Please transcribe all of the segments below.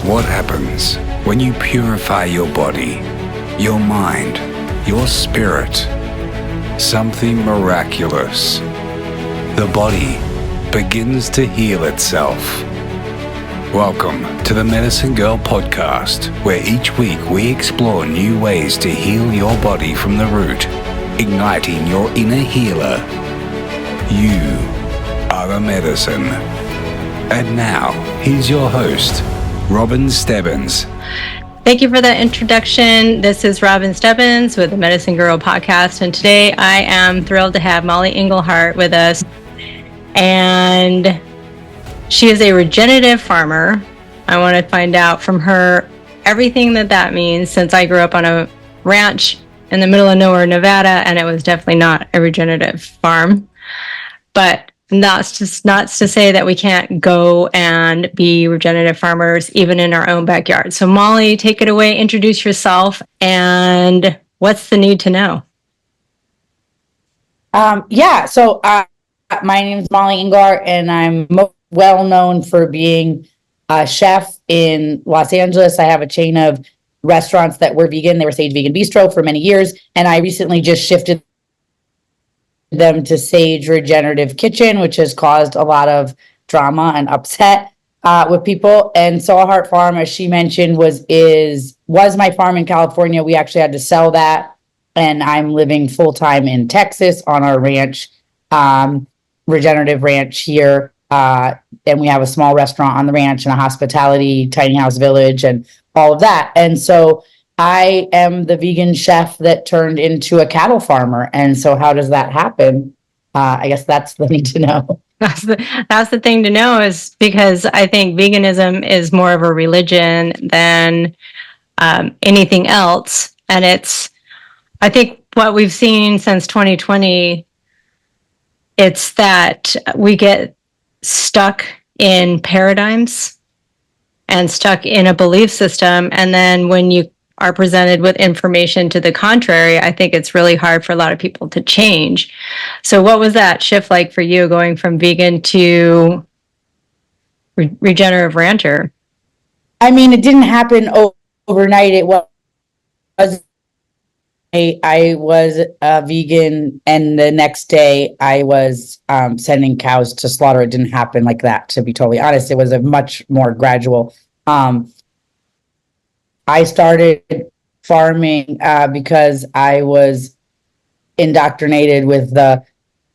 What happens when you purify your body, your mind, your spirit? Something miraculous. The body begins to heal itself. Welcome to the Medicine Girl podcast, where each week we explore new ways to heal your body from the root, igniting your inner healer. You are the medicine. And now, here's your host, Robin Stebbins. Thank you for that introduction. This is Robin Stebbins with the Medicine Girl podcast, and today I am thrilled to have Mollie Engelhart with us. And she is a regenerative farmer. I want to find out from her everything that means, since I grew up on a ranch in the middle of nowhere, Nevada, and it was definitely not a regenerative farm. But that's just not to say that we can't go and be regenerative farmers even in our own backyard. So Mollie, take it away, introduce yourself, and what's the need to know? My name is Mollie Engelhart, and I'm well known for being a chef in Los Angeles. I have a chain of restaurants that were vegan. They were Sage Vegan Bistro for many years, and I recently just shifted them to Sage Regenerative Kitchen, which has caused a lot of drama and upset with people. And Engelhart Farm, as she mentioned, was my farm in California. We actually had to sell that, and I'm living full time in Texas on our ranch, regenerative ranch here. And we have a small restaurant on the ranch and a hospitality tiny house village and all of that. And so I am the vegan chef that turned into a cattle farmer. And so how does that happen? I guess that's the thing to know. That's the thing to know, is because I think veganism is more of a religion than anything else. And I think what we've seen since 2020, it's that we get stuck in paradigms and stuck in a belief system. And then when you are presented with information to the contrary, I think it's really hard for a lot of people to change. So what was that shift like for you, going from vegan to regenerative rancher? I mean, it didn't happen overnight. It was I was a vegan, and the next day I was sending cows to slaughter. It didn't happen like that, to be totally honest. It was a much more gradual. I started farming because I was indoctrinated with the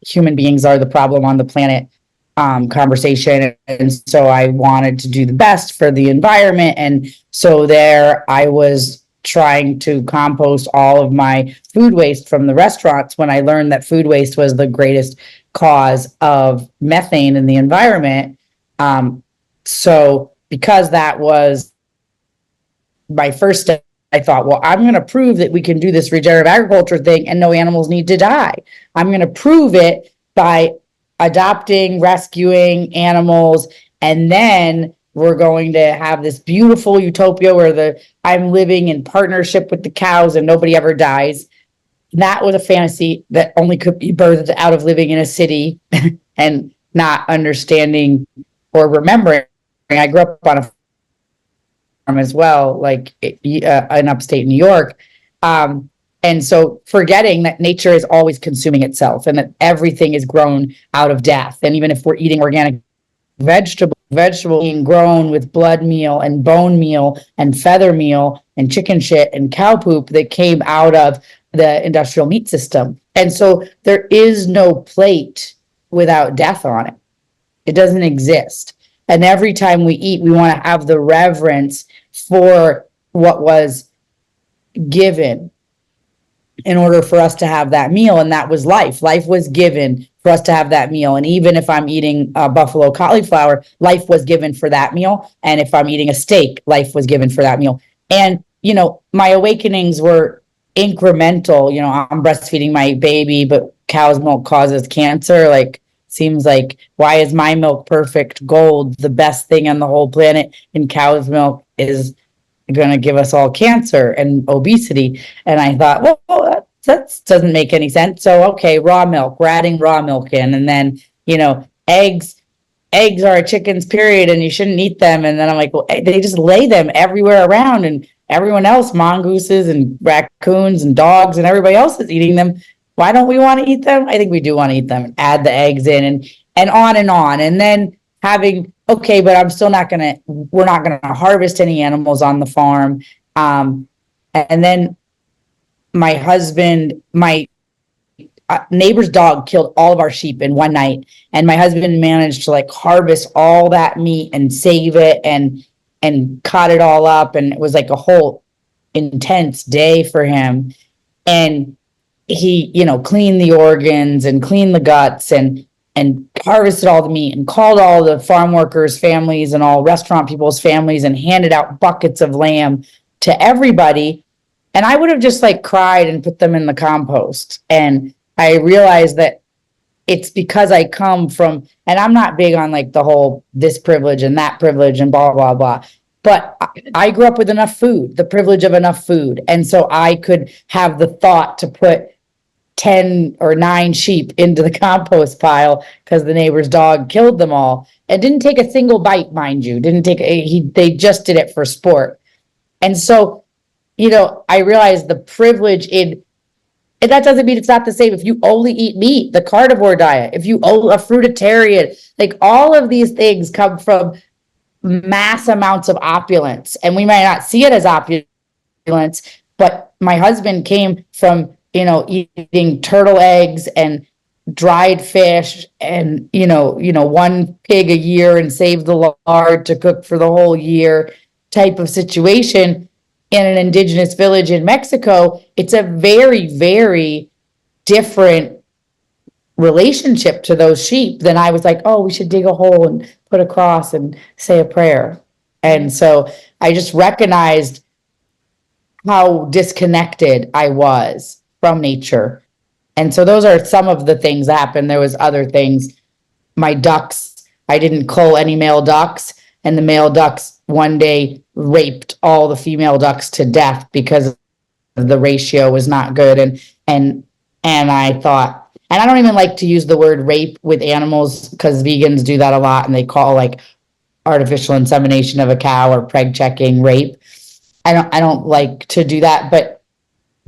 human beings are the problem on the planet conversation. And so I wanted to do the best for the environment. And so there I was trying to compost all of my food waste from the restaurants when I learned that food waste was the greatest cause of methane in the environment. So because that was my first step, I thought, well, I'm going to prove that we can do this regenerative agriculture thing and no animals need to die. I'm going to prove it by adopting, rescuing animals, and then we're going to have this beautiful utopia where I'm living in partnership with the cows and nobody ever dies. That was a fantasy that only could be birthed out of living in a city and not understanding or remembering. I grew up on a farm as well, like in upstate New York. And so forgetting that nature is always consuming itself and that everything is grown out of death. And even if we're eating organic vegetable being grown with blood meal and bone meal and feather meal and chicken shit and cow poop that came out of the industrial meat system. And so there is no plate without death on it. It doesn't exist. And every time we eat, we want to have the reverence for what was given in order for us to have that meal. And that was life. Life was given for us to have that meal. And even if I'm eating buffalo cauliflower, life was given for that meal. And if I'm eating a steak, life was given for that meal. And, my awakenings were incremental. I'm breastfeeding my baby, but cow's milk causes cancer. Seems like, why is my milk perfect gold, the best thing on the whole planet, and cow's milk is going to give us all cancer and obesity? And I thought, well, that doesn't make any sense. So, okay, raw milk, we're adding raw milk in. And then, eggs eggs are a chicken's period and you shouldn't eat them. And then I'm like, well, they just lay them everywhere around, and everyone else, mongooses and raccoons and dogs and everybody else is eating them. Why don't we want to eat them? I think we do want to eat them and add the eggs in, and on and on. And then having, okay, but we're not gonna harvest any animals on the farm. And then my neighbor's dog killed all of our sheep in one night, and my husband managed to like harvest all that meat and save it and cut it all up, and it was like a whole intense day for him. And he, cleaned the organs and cleaned the guts and harvested all the meat and called all the farm workers' families and all restaurant people's families and handed out buckets of lamb to everybody. And I would have just like cried and put them in the compost. And I realized that it's because I come from, and I'm not big on like the whole this privilege and that privilege and blah, blah, blah. But I grew up with enough food, the privilege of enough food. And so I could have the thought to put 10 or 9 sheep into the compost pile because the neighbor's dog killed them all. It didn't take a single bite, mind you. They just did it for sport. And so, I realized the privilege and that doesn't mean it's not the same if you only eat meat, the carnivore diet, if you own a fruitarian, like all of these things come from mass amounts of opulence. And we might not see it as opulence, but my husband came from, eating turtle eggs and dried fish and, one pig a year and save the lard to cook for the whole year type of situation in an indigenous village in Mexico. It's a very, very different relationship to those sheep than I was like, oh, we should dig a hole and put a cross and say a prayer. And so I just recognized how disconnected I was from nature. And so those are some of the things that happened. There was other things. My ducks, I didn't cull any male ducks, and the male ducks one day raped all the female ducks to death because the ratio was not good. And I thought, and I don't even like to use the word rape with animals because vegans do that a lot, and they call like artificial insemination of a cow or preg checking rape. I don't like to do that, but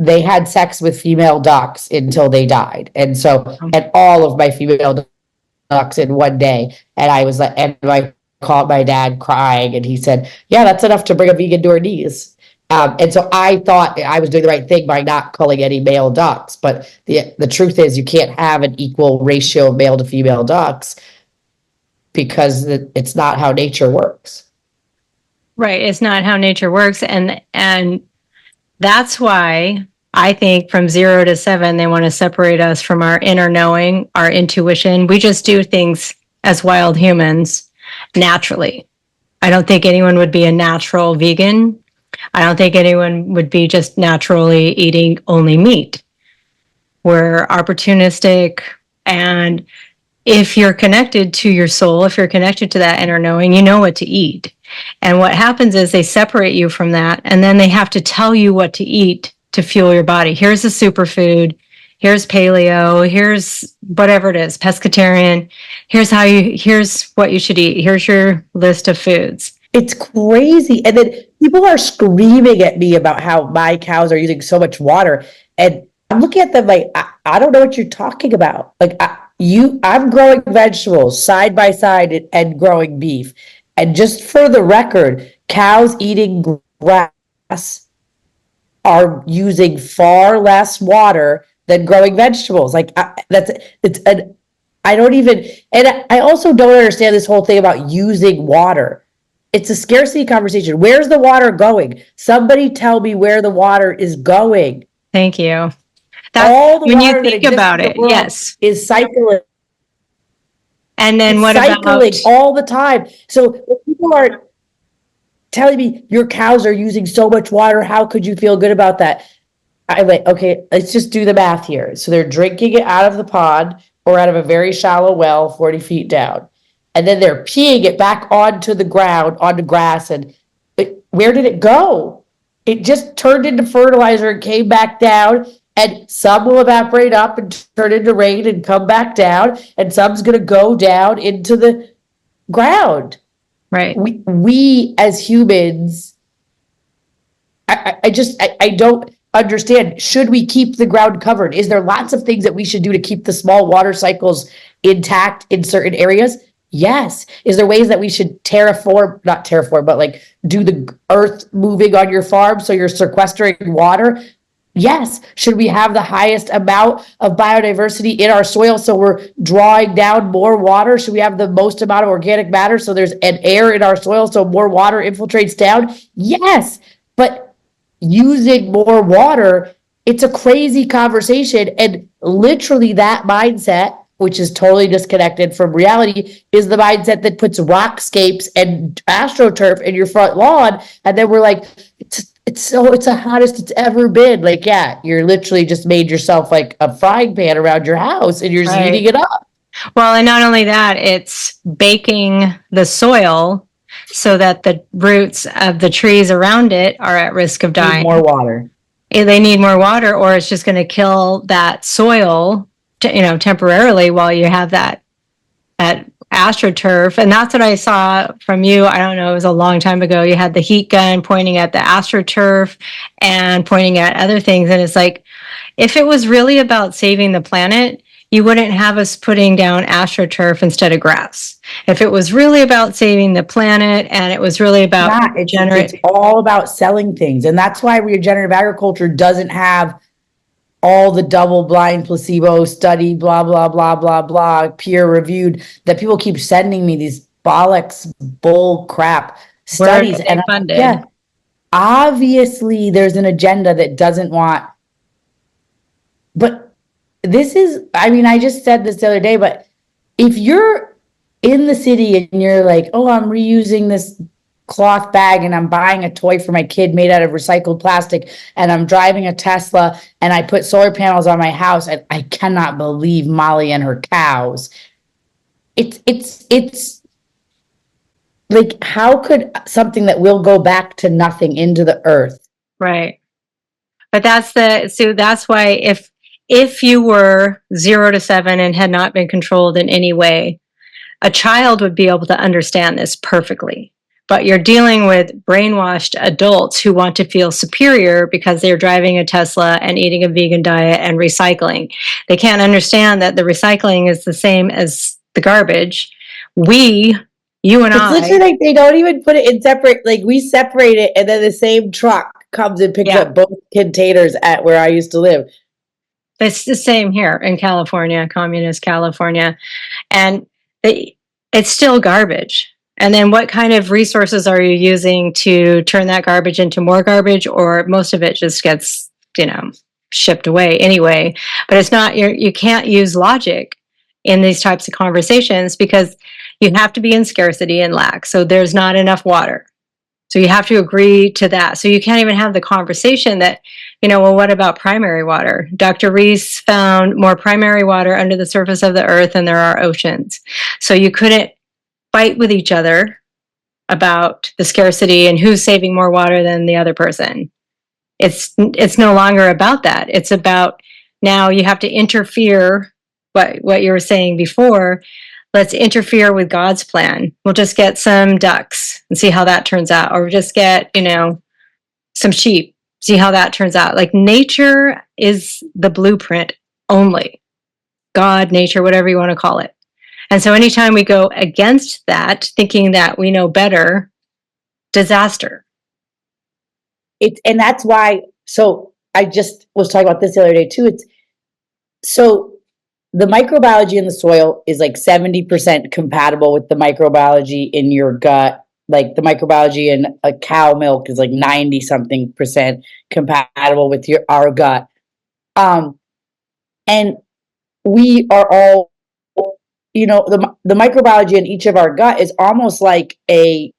they had sex with female ducks until they died. And so, and all of my female ducks in one day. And I was like, and I called my dad crying, and he said, yeah, that's enough to bring a vegan to her knees. And so I thought I was doing the right thing by not culling any male ducks. But the truth is you can't have an equal ratio of male to female ducks because it's not how nature works. Right. It's not how nature works. And that's why I think from 0 to 7, they want to separate us from our inner knowing, our intuition. We just do things as wild humans naturally. I don't think anyone would be a natural vegan. I don't think anyone would be just naturally eating only meat. We're opportunistic. And if you're connected to your soul, if you're connected to that inner knowing, you know what to eat. And what happens is they separate you from that, and then they have to tell you what to eat to fuel your body. Here's a superfood. Here's paleo. Here's whatever it is, pescatarian. Here's what you should eat. Here's your list of foods. It's crazy. And then people are screaming at me about how my cows are using so much water. And I'm looking at them like, I don't know what you're talking about. Like I'm growing vegetables side by side and growing beef. And just for the record, cows eating grass are using far less water than growing vegetables. Like I also don't understand this whole thing about using water. It's a scarcity conversation. Where's the water going? Somebody tell me where the water is going. Thank you. All the when water you think about it, yes, is cycling. And then what cycling about all the time? So people are telling me your cows are using so much water. How could you feel good about that? I'm like, okay, let's just do the math here. So they're drinking it out of the pond or out of a very shallow well 40 feet down. And then they're peeing it back onto the ground, onto grass. And where did it go? It just turned into fertilizer and came back down. And some will evaporate up and turn into rain and come back down. And some's going to go down into the ground. Right. We as humans, I don't understand. Should we keep the ground covered? Is there lots of things that we should do to keep the small water cycles intact in certain areas? Yes. Is there ways that we should not terraform, but like do the earth moving on your farm so you're sequestering water? Yes. Should we have the highest amount of biodiversity in our soil so we're drawing down more water? Should we have the most amount of organic matter so there's an air in our soil so more water infiltrates down? Yes. But using more water, it's a crazy conversation. And literally that mindset, which is totally disconnected from reality, is the mindset that puts rockscapes and astroturf in your front lawn. And then we're like, it's the hottest it's ever been. Like, yeah, you're literally just made yourself like a frying pan around your house and you're just heating it up. Well, and not only that, it's baking the soil so that the roots of the trees around it are at risk of dying. Need more water. They need more water, or it's just going to kill that soil, temporarily while you have that astroturf. And that's what I saw from you. I don't know, it was a long time ago. You had the heat gun pointing at the astroturf and pointing at other things. And it's like, if it was really about saving the planet, you wouldn't have us putting down astroturf instead of grass. If it was really about saving the planet and it was really about it's all about selling things. And that's why regenerative agriculture doesn't have all the double-blind placebo study, blah, blah, blah, blah, blah, peer-reviewed, that people keep sending me these bollocks, bull crap studies. And funded. Yeah, obviously there's an agenda that doesn't want, but this is, I just said this the other day, but if you're in the city and you're like, oh, I'm reusing this cloth bag and I'm buying a toy for my kid made out of recycled plastic and I'm driving a Tesla and I put solar panels on my house and I cannot believe Mollie and her cows. It's like, how could something that will go back to nothing into the earth? Right. But that's why if you were 0 to 7 and had not been controlled in any way, a child would be able to understand this perfectly. But you're dealing with brainwashed adults who want to feel superior because they're driving a Tesla and eating a vegan diet and recycling. They can't understand that the recycling is the same as the garbage. You and I. It's literally like they don't even put it in separate, like we separate it and then the same truck comes and picks up both containers at where I used to live. It's the same here in California, communist California. And it's still garbage. And then what kind of resources are you using to turn that garbage into more garbage? Or most of it just gets, shipped away anyway. But it's not, you can't use logic in these types of conversations because you have to be in scarcity and lack. So there's not enough water. So you have to agree to that. So you can't even have the conversation that, well, what about primary water? Dr. Reese found more primary water under the surface of the earth than there are oceans. So you couldn't fight with each other about the scarcity and who's saving more water than the other person. It's no longer about that. It's about now you have to interfere, what you were saying before. Let's interfere with God's plan. We'll just get some ducks and see how that turns out. Or just get, some sheep, see how that turns out. Like nature is the blueprint only. God, nature, whatever you want to call it. And so anytime we go against that, thinking that we know better, disaster. And that's why, so I just was talking about this the other day too. So the microbiology in the soil is like 70% compatible with the microbiology in your gut. Like the microbiology in a cow milk is like 90 something percent compatible with our gut. And we are all, the microbiology in each of our gut is almost like a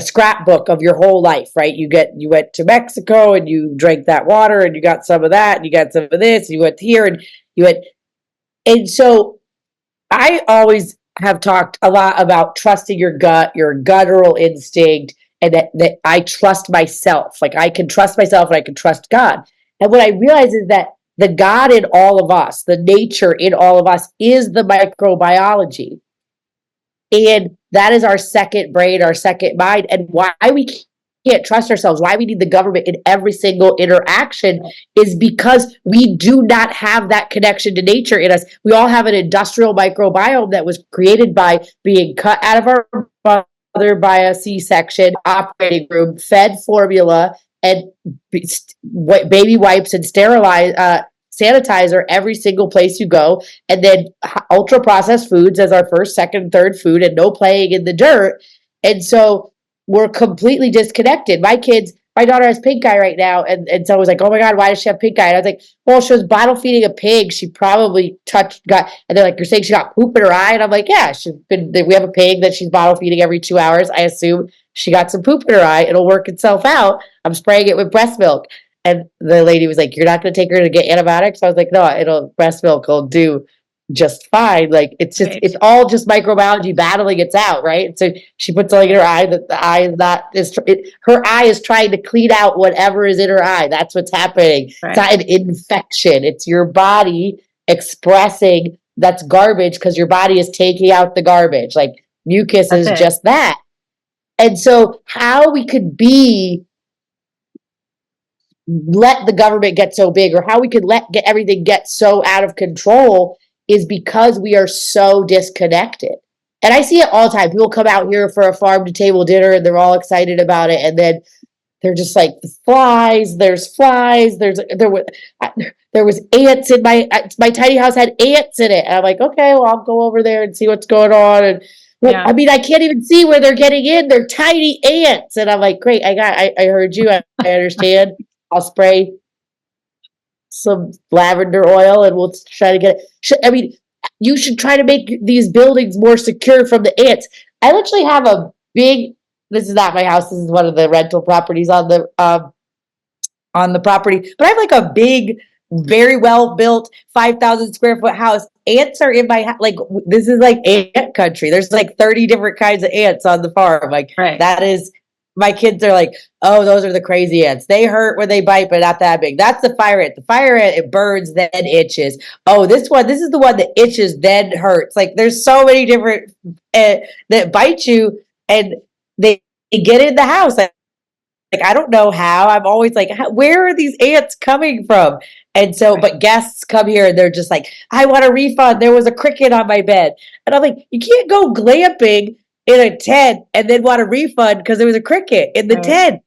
scrapbook of your whole life, right? You went to Mexico and you drank that water and you got some of that and you got some of this, and you went here and and so I always have talked a lot about trusting your gut, your guttural instinct, and that I trust myself. Like I can trust myself and I can trust God. And what I realize is that the God in all of us, the nature in all of us is the microbiology. And that is our second brain, our second mind. And why we can't trust ourselves, why we need the government in every single interaction is because we do not have that connection to nature in us. We all have an industrial microbiome that was created by being cut out of our mother by a C-section, operating room, fed formula, and baby wipes and sanitizer every single place you go, and then ultra processed foods as our first, second, third food, and no playing in the dirt. And so we're completely disconnected. My daughter has pink eye right now, and someone was like, "Oh my God, why does she have pink eye?" And I was like, "Well, she was bottle feeding a pig. She probably got," and they're like, "You're saying she got poop in her eye?" And I'm like, "Yeah, we have a pig that she's bottle feeding every 2 hours. I assume she got some poop in her eye. It'll work itself out. I'm spraying it with breast milk." And the lady was like, "You're not going to take her to get antibiotics?" I was like, "No, breast milk will do just fine." Like, it's all just microbiology battling its out, right? So she puts something in her eye that the eye is not, her eye is trying to clean out whatever is in her eye. That's what's happening. Right. It's not an infection. It's your body expressing that's garbage because your body is taking out the garbage. Like, mucus is just that. And so how we could let the government get so big, or how we could get everything get so out of control, is because we are so disconnected. And I see it all the time. People come out here for a farm to table dinner and they're all excited about it, and then they're just like, there's flies, there was ants in my tiny house had ants in it, and I'm like, okay, well, I'll go over there and see what's going on. And I mean, I can't even see where they're getting in. They're tiny ants. And I'm like, great, I heard you. I understand. I'll spray some lavender oil and we'll try to get it. I mean, you should try to make these buildings more secure from the ants. I literally have this is not my house. This is one of the rental properties on the property, but I have like a big, very well built 5,000 square foot house. Ants are in my house. Like, this is like ant country. There's like 30 different kinds of ants on the farm. Like, that is, my kids are like, "Oh, those are the crazy ants. They hurt when they bite, but not that big." That's the fire ant. The fire ant, it burns, then itches. Oh, this is the one that itches, then hurts. Like, there's so many different that bite you, and they get in the house. Like, I don't know how. I'm always like, where are these ants coming from? And so, but guests come here and they're just like, "I want a refund. There was a cricket on my bed." And I'm like, you can't go glamping in a tent and then want a refund because there was a cricket in the tent.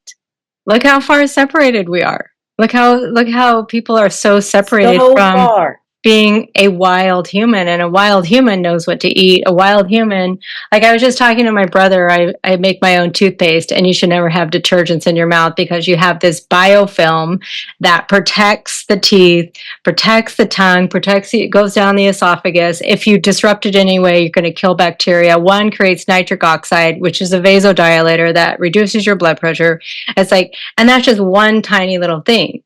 Look how far separated we are. Look how people are so separated from being a wild human, and a wild human knows what to eat. A wild human, like, I was just talking to my brother, I make my own toothpaste, and you should never have detergents in your mouth because you have this biofilm that protects the teeth, protects the tongue, it goes down the esophagus. If you disrupt it anyway, you're going to kill bacteria. One creates nitric oxide, which is a vasodilator that reduces your blood pressure. It's like, and that's just one tiny little thing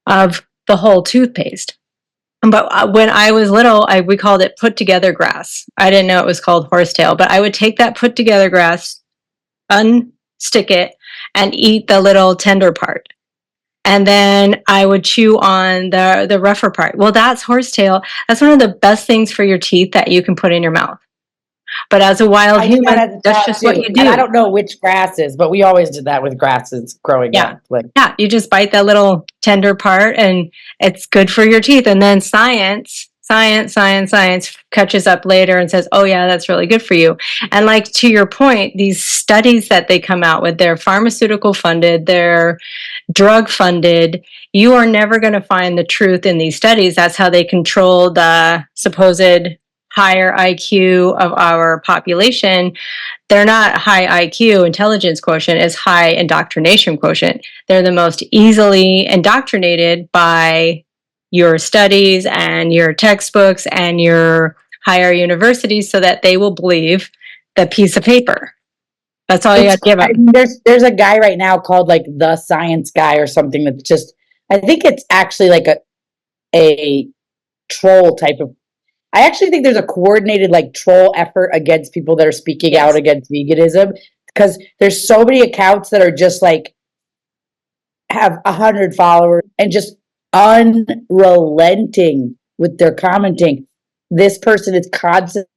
of the whole toothpaste. But when I was little, we called it put together grass. I didn't know it was called horsetail, but I would take that put together grass, unstick it, and eat the little tender part. And then I would chew on the rougher part. Well, that's horsetail. That's one of the best things for your teeth that you can put in your mouth. But as a wild human, that's just what you do. And I don't know which grasses, but we always did that with grasses growing up. Yeah, you just bite that little tender part and it's good for your teeth. And then science catches up later and says, "Oh yeah, that's really good for you." And like, to your point, these studies that they come out with, they're pharmaceutical funded, they're drug funded. You are never going to find the truth in these studies. That's how they control the supposed higher IQ of our population. They're not high IQ intelligence quotient, is high indoctrination quotient. They're the most easily indoctrinated by your studies and your textbooks and your higher universities so that they will believe the piece of paper. That's all you got to give them. There's a guy right now called like the science guy or something that's just, I think it's actually like a troll type of, I actually think there's a coordinated like troll effort against people that are speaking out against veganism, because there's so many accounts that are just like have 100 followers and just unrelenting with their commenting. This person is constantly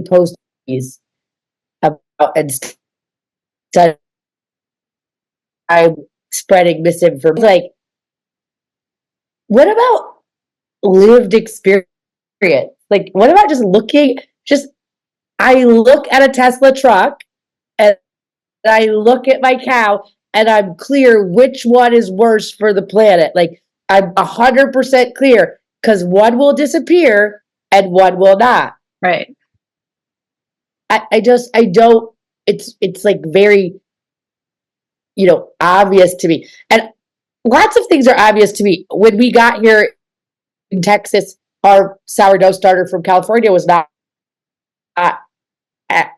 posting about instead I'm spreading misinformation. Like, what about lived experience? Like, what about just I look at a Tesla truck and I look at my cow and I'm clear which one is worse for the planet. Like, I'm 100% clear because one will disappear and one will not. Right. I don't, it's like very, obvious to me. And lots of things are obvious to me. When we got here in Texas, our sourdough starter from California was not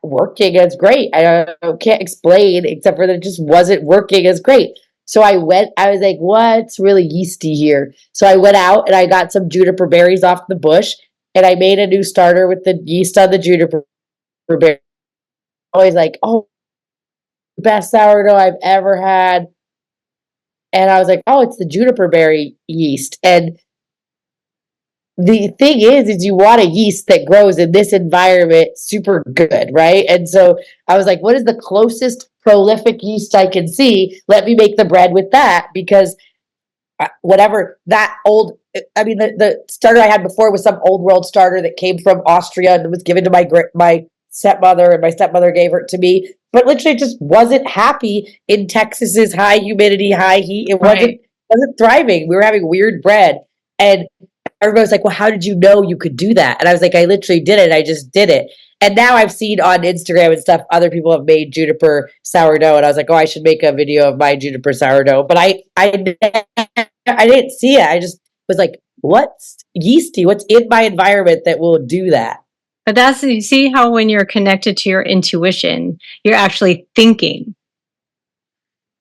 working as great. I can't explain except for that it just wasn't working as great. So I was like, what's really yeasty here? So I went out and I got some juniper berries off the bush and I made a new starter with the yeast on the juniper berries. Always like, oh, best sourdough I've ever had. And I was like, oh, it's the juniper berry yeast. And the thing is you want a yeast that grows in this environment super good, right? And so I was like, what is the closest prolific yeast I can see? Let me make the bread with that, because whatever that old, the starter I had before was some old world starter that came from Austria and was given to my stepmother, and my stepmother gave it to me. But literally just wasn't happy in Texas's high humidity, high heat. It wasn't thriving. We were having weird bread. And everybody was like, well, how did you know you could do that? And I was like, I literally did it. I just did it. And now I've seen on Instagram and stuff, other people have made juniper sourdough. And I was like, oh, I should make a video of my juniper sourdough. But I didn't see it. I just was like, what's yeasty? What's in my environment that will do that? But you see how when you're connected to your intuition, you're actually thinking.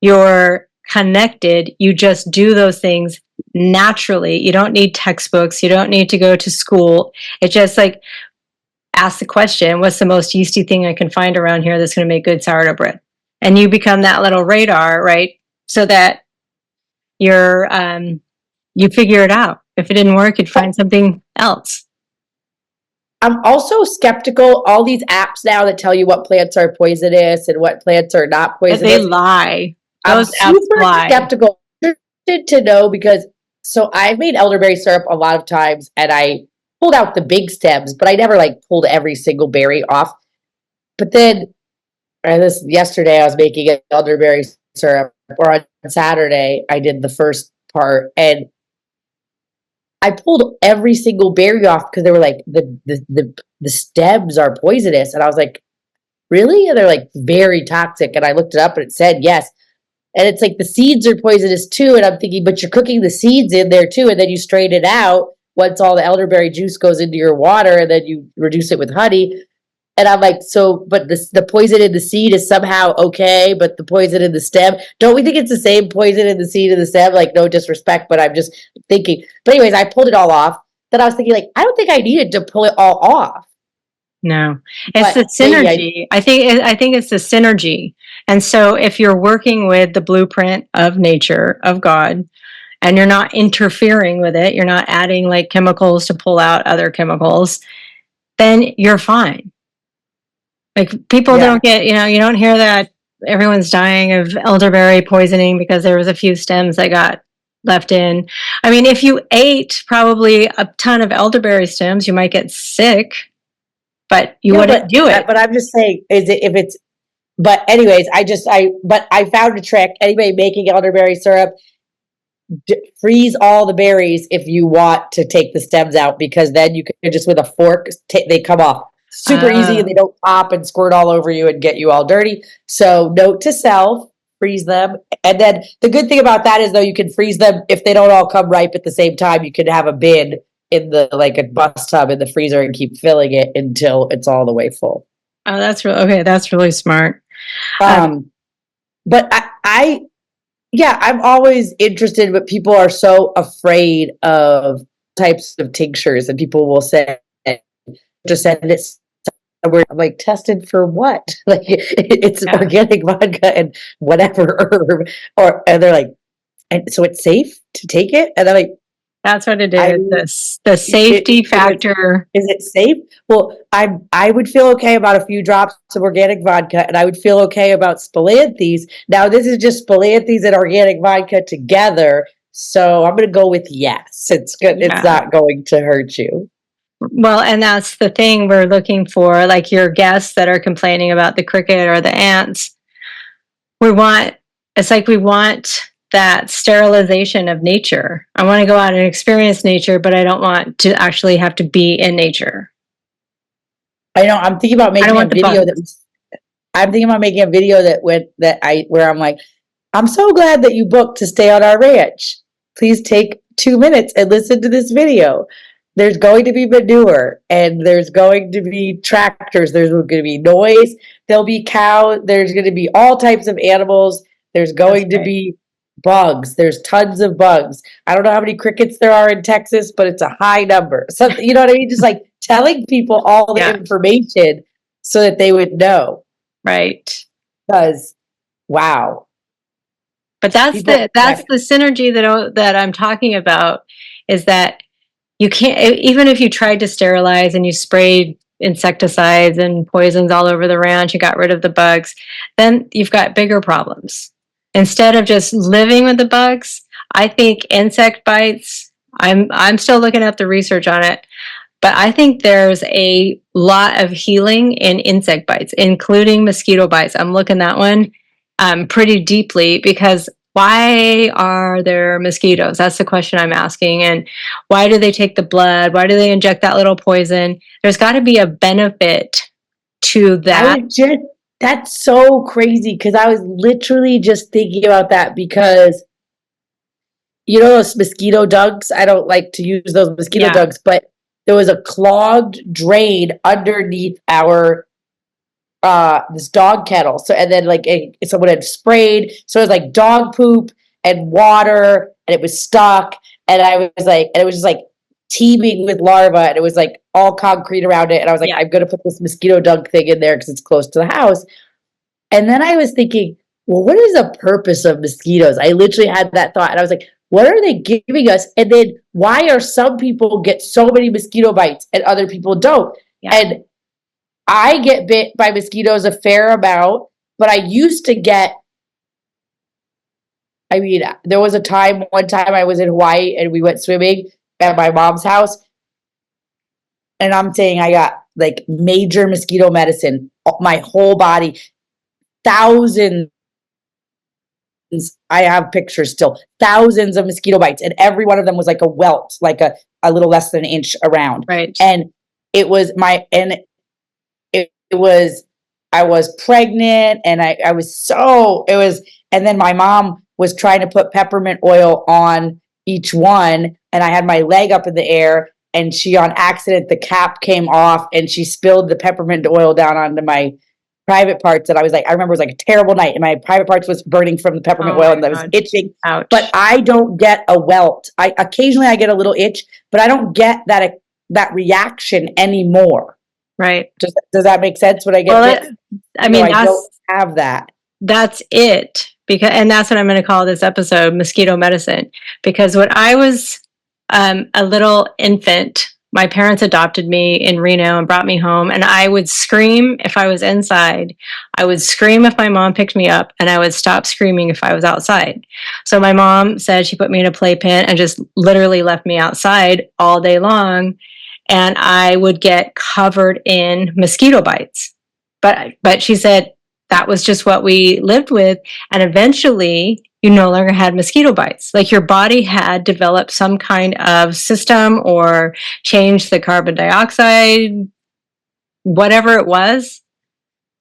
You're connected. You just do those things naturally. You don't need textbooks. You don't need to go to school. It's just like, ask the question, what's the most yeasty thing I can find around here that's going to make good sourdough bread? And you become that little radar, right? So that you figure it out. If it didn't work, you'd find something else. I'm also skeptical. All these apps now that tell you what plants are poisonous and what plants are not poisonous. But they lie. I'm super skeptical. I'm interested to know, because so I've made elderberry syrup a lot of times and I pulled out the big stems, but I never pulled every single berry off. But then yesterday I was making elderberry syrup, or on Saturday I did the first part, and I pulled every single berry off because they were like, the stems are poisonous. And I was like, really? And they're like very toxic. And I looked it up and it said yes. And it's like the seeds are poisonous too. And I'm thinking, but you're cooking the seeds in there too. And then you strain it out once all the elderberry juice goes into your water, and then you reduce it with honey. And I'm like, so, but the poison in the seed is somehow okay, but the poison in the stem, don't we think it's the same poison in the seed and the stem? Like, no disrespect, but I'm just thinking. But anyways, I pulled it all off. Then I was thinking, I don't think I needed to pull it all off. No, it's the synergy. I think it's the synergy. And so if you're working with the blueprint of nature, of God, and you're not interfering with it, you're not adding chemicals to pull out other chemicals, then you're fine. People don't get, you don't hear that everyone's dying of elderberry poisoning because there was a few stems that got left in. I mean, if you ate probably a ton of elderberry stems, you might get sick, but you wouldn't do it. But I'm just saying, but anyways, I found a trick. Anybody making elderberry syrup, freeze all the berries if you want to take the stems out, because then you can just with a fork, they come off. Super easy, and they don't pop and squirt all over you and get you all dirty. So note to self, freeze them. And then the good thing about that is, though, you can freeze them if they don't all come ripe at the same time. You can have a bin in the a bus tub in the freezer and keep filling it until it's all the way full. Oh, that's really okay. That's really smart. But I'm always interested, but people are so afraid of types of tinctures, and people will say, just send it somewhere. I'm like, tested for what? It's organic vodka and whatever herb, and they're like, and so it's safe to take it? And I'm like, That's what it I is. mean, The safety is it, factor. is it safe? Well, I would feel okay about a few drops of organic vodka, and I would feel okay about spilanthes. Now, this is just spilanthes and organic vodka together, so I'm going to go with yes. It's good. It's Yeah. not going to hurt you. Well, and that's the thing we're looking for, like your guests that are complaining about the cricket or the ants. It's like we want that sterilization of nature. I want to go out and experience nature, but I don't want to actually have to be in nature. I know. I'm thinking about I don't making a want the video bugs. where I'm like, I'm so glad that you booked to stay on our ranch. Please take 2 minutes and listen to this video. There's going to be manure and there's going to be tractors. There's going to be noise. There'll be cow. There's going to be all types of animals. There's going to be bugs. There's tons of bugs. I don't know how many crickets there are in Texas, but it's a high number. So, you know what I mean? Just like telling people all the information so that they would know. Right. Because, wow. But that's the synergy that I'm talking about, is that you can't, even if you tried to sterilize and you sprayed insecticides and poisons all over the ranch and got rid of the bugs, then you've got bigger problems. Instead of just living with the bugs, I think insect bites, I'm still looking at the research on it, but I think there's a lot of healing in insect bites, including mosquito bites. I'm looking that one pretty deeply, because why are there mosquitoes? That's the question I'm asking. And why do they take the blood? Why do they inject that little poison? There's got to be a benefit to that. That's so crazy, because I was literally just thinking about that, because you know those mosquito dugs? I don't like to use those mosquito dugs, but there was a clogged drain underneath our this dog kennel. So, and then like someone had sprayed, so it was like dog poop and water, and it was stuck, and I was like, and it was just like teeming with larvae, and it was like all concrete around it, and I was like, I'm gonna put this mosquito dug thing in there because it's close to the house. And then I was thinking, well, what is the purpose of mosquitoes? I literally had that thought, and I was like, what are they giving us? And then why are some people get so many mosquito bites and other people don't? And I get bit by mosquitoes a fair amount, but I used to get, I mean, there was one time I was in Hawaii and we went swimming at my mom's house. And I'm saying I got like major mosquito medicine, my whole body, thousands. I have pictures still, thousands of mosquito bites. And every one of them was like a welt, like a little less than an inch around. Right. And it was I was pregnant, and and then my mom was trying to put peppermint oil on each one, and I had my leg up in the air, and she, on accident, the cap came off and she spilled the peppermint oil down onto my private parts. And I remember it was like a terrible night, and my private parts was burning from the peppermint oil, and I was itching. Ouch. But I don't get a welt. Occasionally I get a little itch, but I don't get that reaction anymore. Right. Does that make sense when I get bit? I mean, I don't have that. That's it. And that's what I'm going to call this episode, mosquito medicine. Because when I was a little infant, my parents adopted me in Reno and brought me home, and I would scream if I was inside. I would scream if my mom picked me up, and I would stop screaming if I was outside. So my mom said she put me in a playpen and just literally left me outside all day long. And I would get covered in mosquito bites. But she said that was just what we lived with. And eventually you no longer had mosquito bites. Like your body had developed some kind of system or changed the carbon dioxide, whatever it was.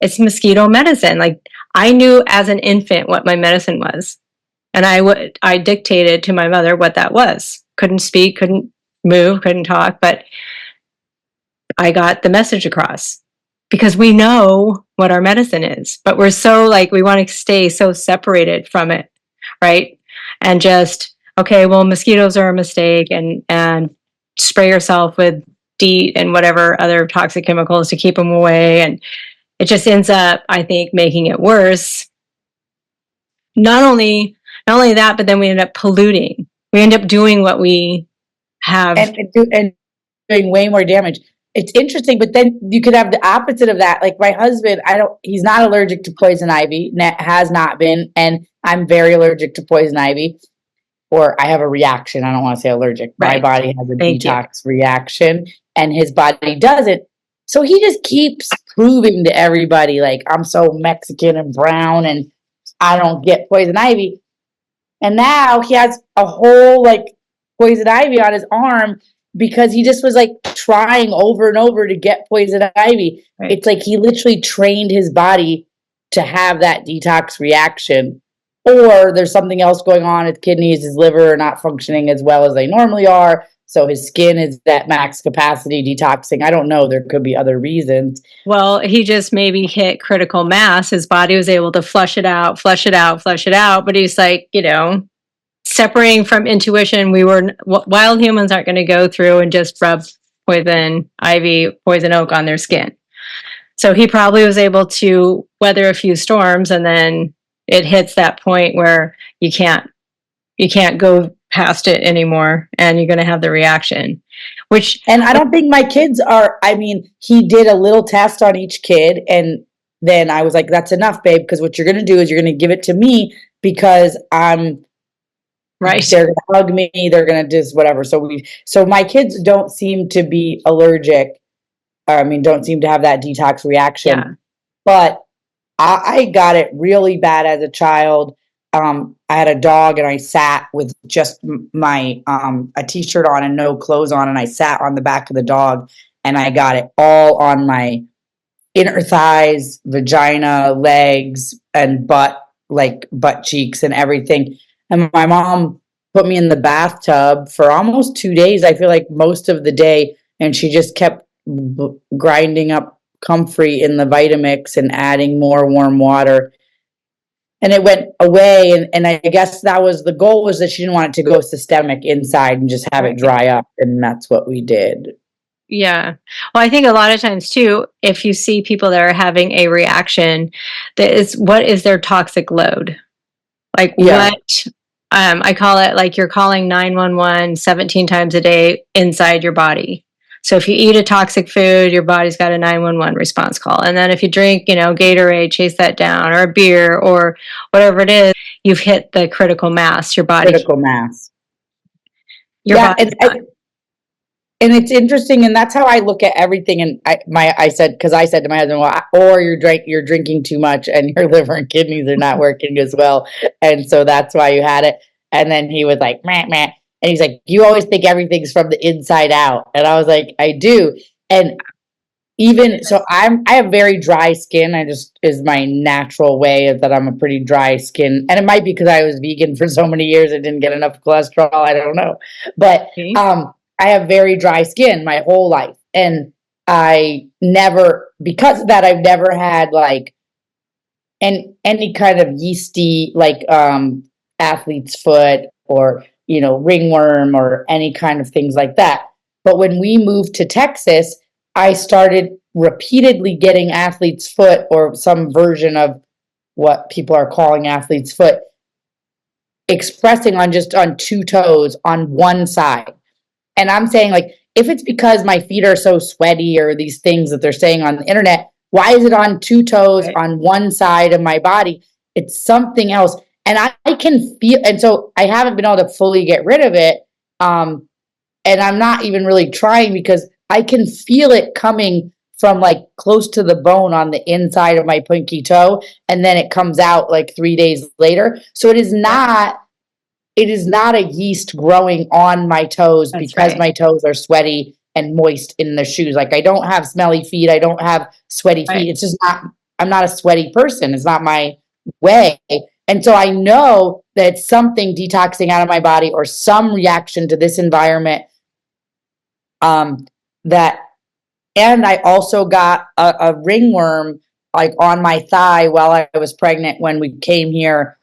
It's mosquito medicine. Like I knew as an infant what my medicine was. And I dictated to my mother what that was. Couldn't speak, couldn't move, couldn't talk, but I got the message across, because we know what our medicine is, but we're so we want to stay so separated from it, right? And just, okay, well, mosquitoes are a mistake, and spray yourself with DEET and whatever other toxic chemicals to keep them away. And it just ends up, I think, making it worse. Not only that, but then we end up polluting. We end up doing what we have. And doing way more damage. It's interesting, but then you could have the opposite of that. Like my husband, he's not allergic to poison ivy, has not been, and I'm very allergic to poison ivy, or I have a reaction. I don't want to say allergic. My Right. body has a Thank you. detox reaction, and his body doesn't. So he just keeps proving to everybody, like, I'm so Mexican and brown, and I don't get poison ivy. And now he has a whole like poison ivy on his arm because he just was like trying over and over to get poison ivy. Right. It's like he literally trained his body to have that detox reaction. Or there's something else going on. His kidneys, his liver are not functioning as well as they normally are. So his skin is at max capacity detoxing. I don't know. There could be other reasons. Well, he just maybe hit critical mass. His body was able to flush it out. But he's like, separating from intuition. Wild humans aren't going to go through and just rub poison ivy, poison oak on their skin. So he probably was able to weather a few storms, and then it hits that point where you can't go past it anymore, and you're going to have the reaction. And I don't think my kids are. I mean, he did a little test on each kid, and then I was like, "That's enough, babe." Because what you're going to do is you're going to give it to me because I'm right. They're going to hug me. They're going to just whatever. So my kids don't seem to be allergic. I mean, don't seem to have that detox reaction. Yeah. But I got it really bad as a child. I had a dog, and I sat with just my a t-shirt on and no clothes on, and I sat on the back of the dog, and I got it all on my inner thighs, vagina, legs, and butt cheeks and everything. And my mom put me in the bathtub for almost 2 days. I feel like most of the day, and she just kept grinding up comfrey in the Vitamix and adding more warm water. And it went away, and I guess that was the goal, was that she didn't want it to go systemic inside and just have it dry up, and that's what we did. Yeah. Well, I think a lot of times too, if you see people that are having a reaction, what is their toxic load? Like what I call it, like you're calling 911 17 times a day inside your body. So if you eat a toxic food, your body's got a 911 response call. And then if you drink, Gatorade, chase that down, or a beer, or whatever it is, you've hit the critical mass, your body. Critical mass. And it's interesting, and that's how I look at everything. And I said to my husband, well, or you're drinking too much, and your liver and kidneys are not working as well, and so that's why you had it. And then he was like, meh, meh. And he's like, you always think everything's from the inside out. And I was like, I do. And even so, I have very dry skin. Is my natural way that I'm a pretty dry skin. And it might be because I was vegan for so many years and didn't get enough cholesterol. I don't know. But I have very dry skin my whole life. And because of that, I've never had like any kind of yeasty, like athlete's foot or ringworm or any kind of things like that. But when we moved to Texas, I started repeatedly getting athlete's foot, or some version of what people are calling athlete's foot, expressing on 2 toes on one side. And I'm saying, like, if it's because my feet are so sweaty or these things that they're saying on the internet, why is it on 2 toes on one side of my body? It's something else. And I can feel, and so I haven't been able to fully get rid of it. And I'm not even really trying, because I can feel it coming from like close to the bone on the inside of my pinky toe. And then it comes out like 3 days later. So it is not a yeast growing on my toes. That's because my toes are sweaty and moist in the shoes. Like, I don't have smelly feet. I don't have sweaty feet. It's just I'm not a sweaty person. It's not my way. And so I know that it's something detoxing out of my body, or some reaction to this environment. And I also got a ringworm like on my thigh while I was pregnant when we came here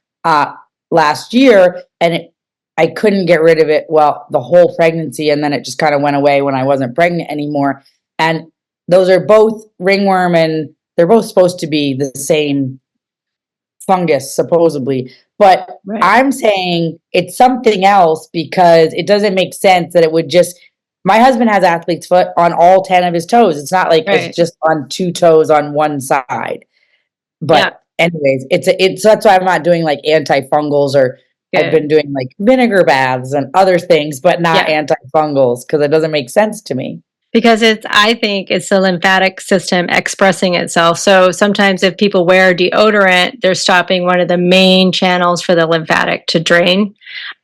last year, and I couldn't get rid of it the whole pregnancy, and then it just kind of went away when I wasn't pregnant anymore. And those are both ringworm, and they're both supposed to be the same fungus, supposedly. But Right. I'm saying it's something else because it doesn't make sense that it would just. My husband has athlete's foot on all 10 of his toes. It's not like Right. it's just on 2 toes on one side. Yeah. But anyways, it's that's why I'm not doing like antifungals, or I've Good. been doing like vinegar baths and other things, but not Yeah. antifungals because it doesn't make sense to me. Because I think it's the lymphatic system expressing itself. So sometimes if people wear deodorant, they're stopping one of the main channels for the lymphatic to drain.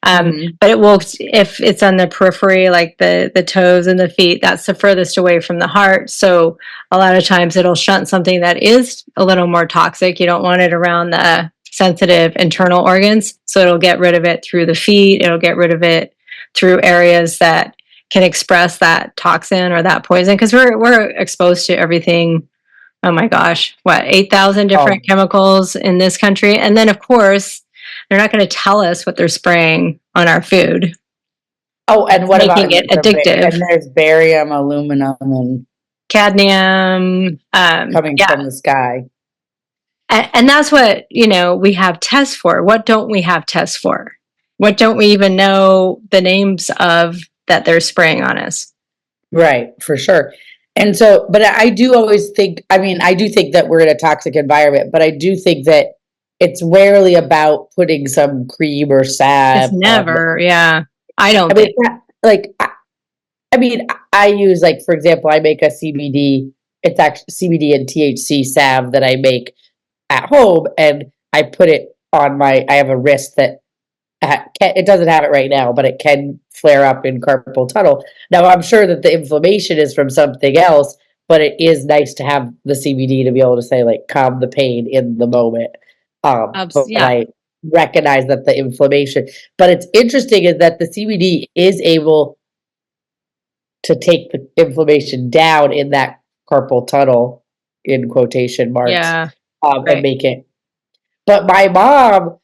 But it will, if it's on the periphery, like the toes and the feet, that's the furthest away from the heart. So a lot of times it'll shunt something that is a little more toxic. You don't want it around the sensitive internal organs. So it'll get rid of it through the feet. It'll get rid of it through areas that can express that toxin or that poison, because we're exposed to everything. Oh my gosh, what, 8,000 different chemicals in this country, and then of course they're not going to tell us what they're spraying on our food. Oh, and what about Making it addictive? And there's barium, aluminum, and Cadmium, coming from the sky. And that's what, we have tests for. What don't we have tests for? What don't we even know the names of that they're spraying on us? Right, for sure. And so, but I do always think, I do think that we're in a toxic environment, but I do think that it's rarely about putting some cream or salve. It's never, yeah. I don't think. I use, like, for example, I make a CBD, it's actually CBD and THC salve that I make at home, and I put it on I have a wrist that it doesn't have it right now, but it can flare up in carpal tunnel. Now, I'm sure that the inflammation is from something else, but it is nice to have the CBD to be able to say, like, calm the pain in the moment. But I recognize that the inflammation, but it's interesting is that the CBD is able to take the inflammation down in that carpal tunnel, in quotation marks, and make it. But my mom,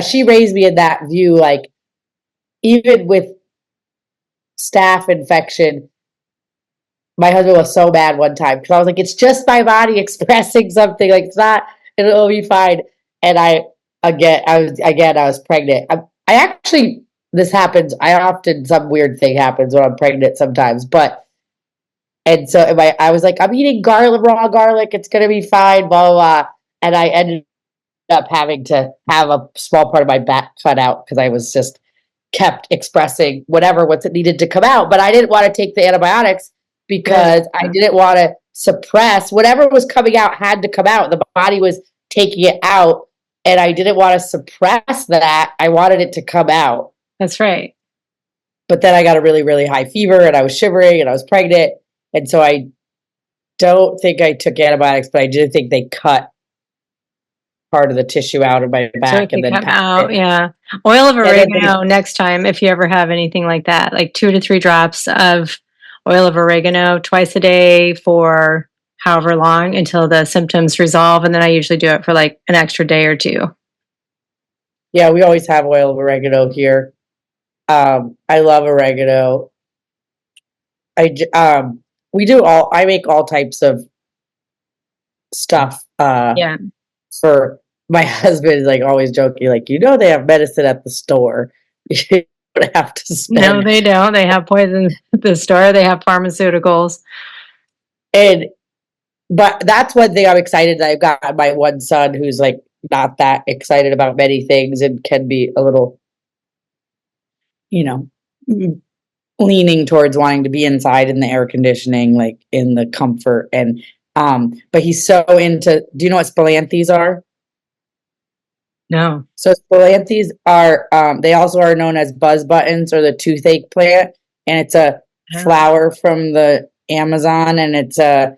she raised me in that view, like, even with staph infection, my husband was so mad one time because I was like, it's just my body expressing something, like, it's not, it'll be fine. And I was pregnant. I actually, this happens, some weird thing happens when I'm pregnant sometimes, and so I was like, I'm eating raw garlic, it's going to be fine, blah, blah, blah. And I ended up having to have a small part of my back cut out because I was just kept expressing whatever what needed to come out. But I didn't want to take the antibiotics because I didn't want to suppress whatever was coming out had to come out. The body was taking it out, and I didn't want to suppress that. I wanted it to come out. That's right. But then I got a really, really high fever, and I was shivering, and I was pregnant. And so I don't think I took antibiotics, but I did think they cut part of the tissue out of my back so and then come out. Yeah. Oil of oregano next time, if you ever have anything like that, like 2 to 3 drops of oil of oregano twice a day for however long until the symptoms resolve. And then I usually do it for like an extra day or 2. Yeah, we always have oil of oregano here. I love oregano. I make all types of stuff. For my husband is like always joking, like, they have medicine at the store. You don't have to spend. No, they don't. They have poison at the store. They have pharmaceuticals. But that's one thing I'm excited that I've got my one son who's like not that excited about many things and can be a little, leaning towards wanting to be inside in the air conditioning, like in the comfort. And but he's so into, do you know what spilanthes are? No. So spilanthes are, they also are known as buzz buttons or the toothache plant. And it's a flower from the Amazon, and it's a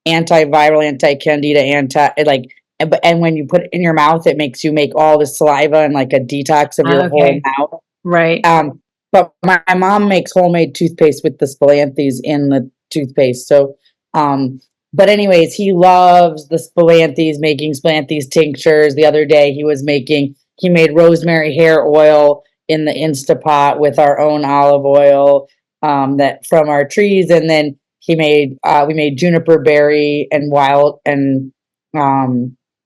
antiviral, anti-candida, and when you put it in your mouth, it makes you make all the saliva and like a detox of your whole mouth. Right. But my mom makes homemade toothpaste with the spilanthes in the toothpaste. So, but anyways, he loves the spilanthes, making spilanthes tinctures. The other day he made rosemary hair oil in the Instapot with our own olive oil, that from our trees. And then we made juniper berry and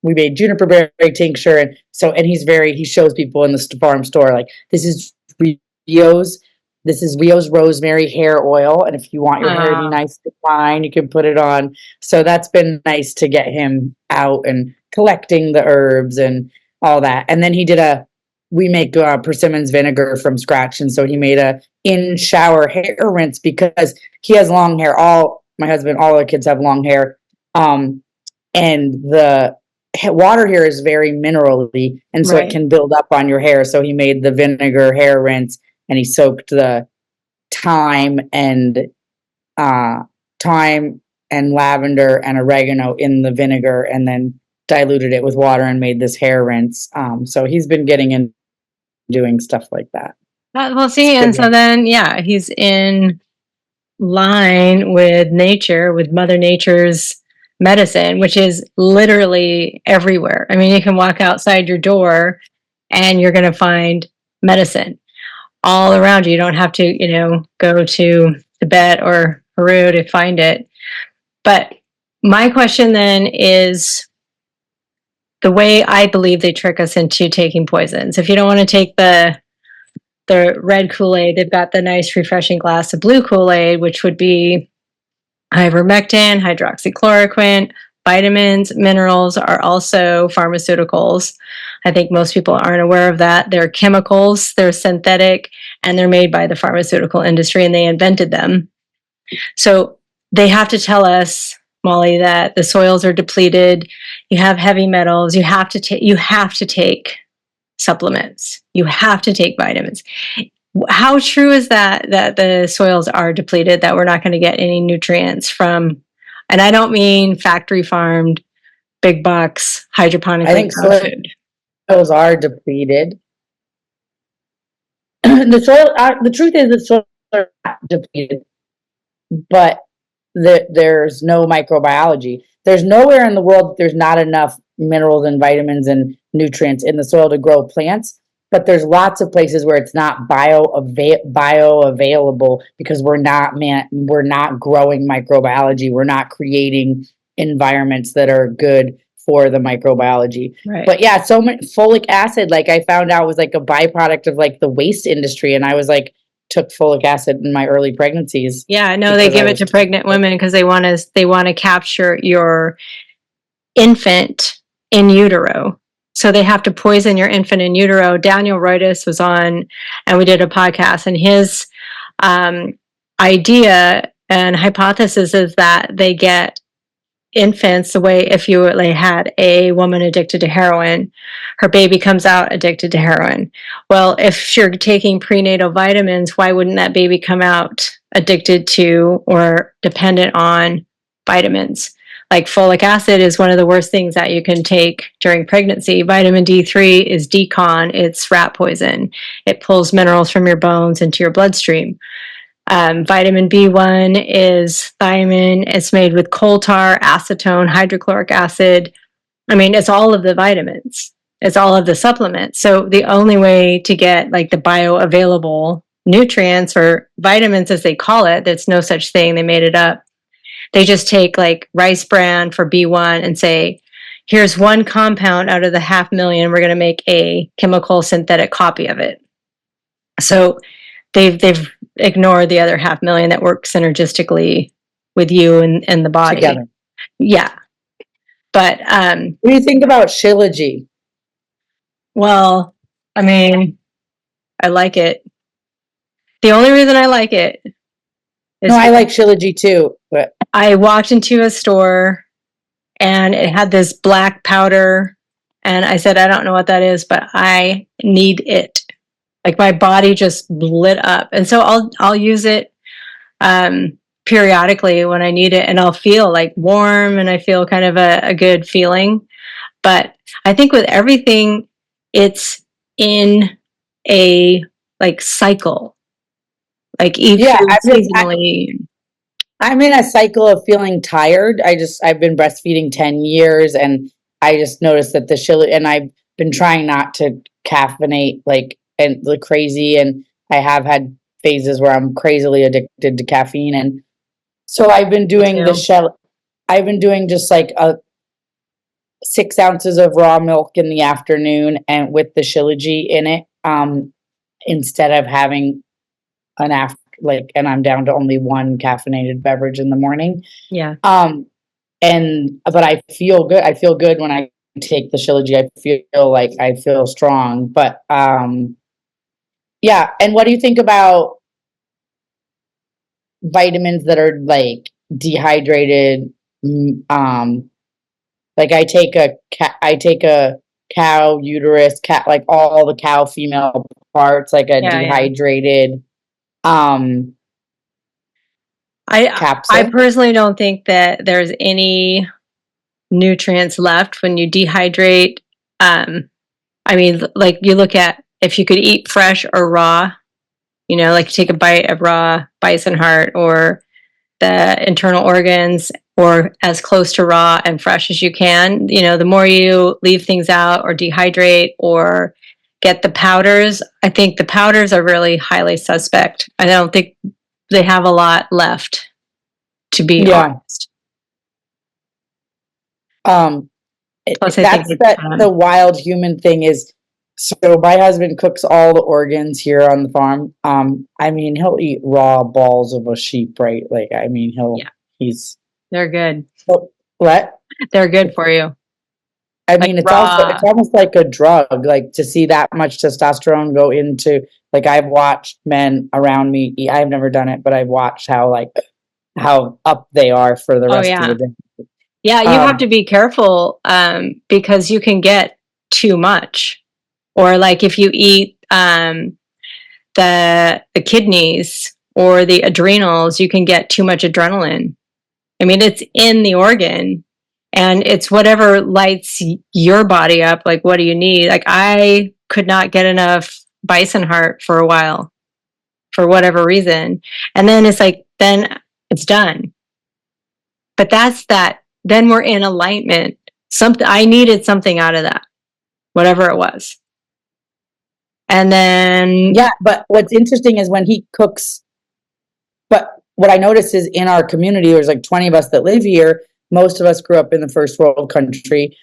we made juniper berry tincture. And he shows people in the farm store, like, this is Rio's rosemary hair oil. And if you want your hair to be nice and fine, you can put it on. So that's been nice to get him out and collecting the herbs and all that. And then we make persimmons vinegar from scratch. And so he made a in-shower hair rinse because he has long hair. My husband, all our kids have long hair. And the water here is very minerally, and so it can build up on your hair. So he made the vinegar hair rinse, and he soaked the thyme and lavender and oregano in the vinegar, and then diluted it with water and made this hair rinse. So he's been getting in doing stuff like that. We'll see. And so then, he's in line with nature, with Mother Nature's medicine, which is literally everywhere. I mean, you can walk outside your door and you're going to find medicine all around you. You don't have to, go to Tibet or Peru to find it. But my question then is the way I believe they trick us into taking poisons. If you don't want to take the red Kool-Aid, they've got the nice refreshing glass of blue Kool-Aid, which would be ivermectin, hydroxychloroquine, vitamins, minerals are also pharmaceuticals. I think most people aren't aware of that. They're chemicals, they're synthetic, and they're made by the pharmaceutical industry, and they invented them. So they have to tell us, Mollie, that the soils are depleted, you have heavy metals, you have to take supplements, you have to take vitamins. How true is that the soils are depleted, that we're not going to get any nutrients from, and I don't mean factory farmed, big box, hydroponically grown food. Soils are depleted. The truth is the soils are not depleted, but there's no microbiology. There's nowhere in the world that there's not enough minerals and vitamins and nutrients in the soil to grow plants. But there's lots of places where it's not bioavailable because we're not growing microbiology. We're not creating environments that are good for the microbiology. Right. But yeah, so much folic acid, like I found out, was like a byproduct of like the waste industry, and I was like, took folic acid in my early pregnancies. Yeah, no, they give it to pregnant women because they want to capture your infant in utero. So they have to poison your infant in utero. Daniel Roides was on, and we did a podcast, and his idea and hypothesis is that they get infants the way if you had a woman addicted to heroin, her baby comes out addicted to heroin. Well, if you're taking prenatal vitamins, why wouldn't that baby come out addicted to or dependent on vitamins? Like folic acid is one of the worst things that you can take during pregnancy. Vitamin D3 is decon, it's rat poison. It pulls minerals from your bones into your bloodstream. Vitamin B1 is thiamine. It's made with coal tar, acetone, hydrochloric acid. I mean, it's all of the vitamins. It's all of the supplements. So the only way to get like the bioavailable nutrients or vitamins, as they call it, there's no such thing. They made it up. They just take like rice bran for B1 and say, here's one compound out of the 500,000. We're going to make a chemical synthetic copy of it. So they've ignored the other 500,000 that work synergistically with you and the body. Together. Yeah. But what do you think about Shilajit? Well, I mean, I like it. The only reason I like it is I like Shilajit too, but I walked into a store and it had this black powder, and I said, I don't know what that is, but I need it. Like my body just lit up. And so I'll use it periodically when I need it, and I'll feel like warm and I feel kind of a good feeling. But I think with everything, it's in a like cycle. Like each seasonally. I'm in a cycle of feeling tired. I've been breastfeeding 10 years, and I just noticed that and I've been trying not to caffeinate and the crazy, and I have had phases where I'm crazily addicted to caffeine, and so I've been doing I've been doing just like 6 ounces of raw milk in the afternoon and with the Shilajit in it, instead of having and I'm down to only one caffeinated beverage in the morning. Yeah. But I feel good. I feel good when I take the Shilajit. I feel strong. But yeah. And what do you think about vitamins that are like dehydrated? Like I take a cow uterus, like all the cow female parts, like a dehydrated capsule. I personally don't think that there's any nutrients left when you dehydrate. I mean, like you look at if you could eat fresh or raw, like take a bite of raw bison heart or the internal organs, or as close to raw and fresh as you can. The more you leave things out or dehydrate or get the powders, I think the powders are really highly suspect. I don't think they have a lot left, to be honest. Plus, that's the wild human thing is. So my husband cooks all the organs here on the farm. I mean, he'll eat raw balls of a sheep, right? Like, I mean, they're good. What? They're good for you. I mean, it's almost like a drug, like to see that much testosterone go into, like I've watched men around me eat. I've never done it, but I've watched how up they are for the rest of the day. Yeah, you have to be careful because you can get too much. Or like if you eat the kidneys or the adrenals, you can get too much adrenaline. I mean, it's in the organ and it's whatever lights your body up. Like, what do you need? Like, I could not get enough bison heart for a while for whatever reason. And then it's like, then it's done. But then we're in alignment. I needed something out of that, whatever it was. And then... Yeah, but what's interesting is when he cooks... But what I noticed is in our community, there's like 20 of us that live here. Most of us grew up in the first world country,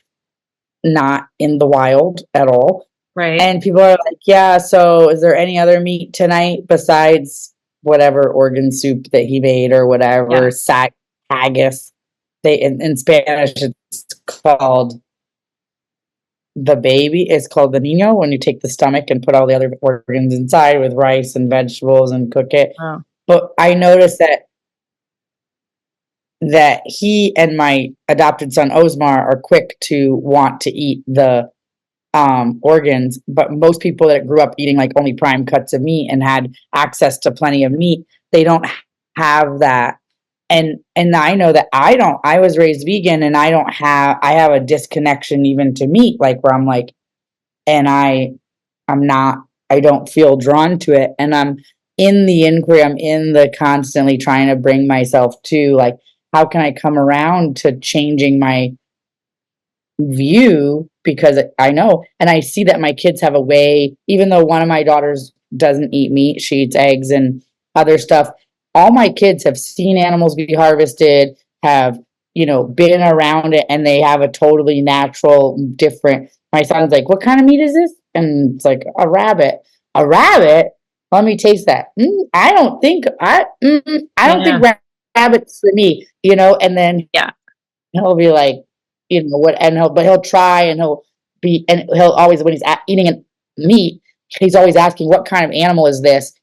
not in the wild at all. Right. And people are like, yeah, so is there any other meat tonight besides whatever organ soup that he made or whatever, haggis? In Spanish, it's called... The baby is called the niño when you take the stomach and put all the other organs inside with rice and vegetables and cook it. Wow. But I noticed that he and my adopted son Osmar are quick to want to eat the organs, but most people that grew up eating like only prime cuts of meat and had access to plenty of meat, they don't have that. And I know that I was raised vegan and I have a disconnection even to meat, like where I'm like, and I don't feel drawn to it. And I'm in the inquiry, I'm in the constantly trying to bring myself to like, how can I come around to changing my view? Because I know, and I see that my kids have a way, even though one of my daughters doesn't eat meat, she eats eggs and other stuff. All my kids have seen animals be harvested, have, been around it, and they have a totally natural, different. My son's like, what kind of meat is this? And it's like, a rabbit. A rabbit? Let me taste that. I don't think rabbit's for me, and then he'll be like, what, and he'll try and he'll always, when he's eating meat, he's always asking, what kind of animal is this?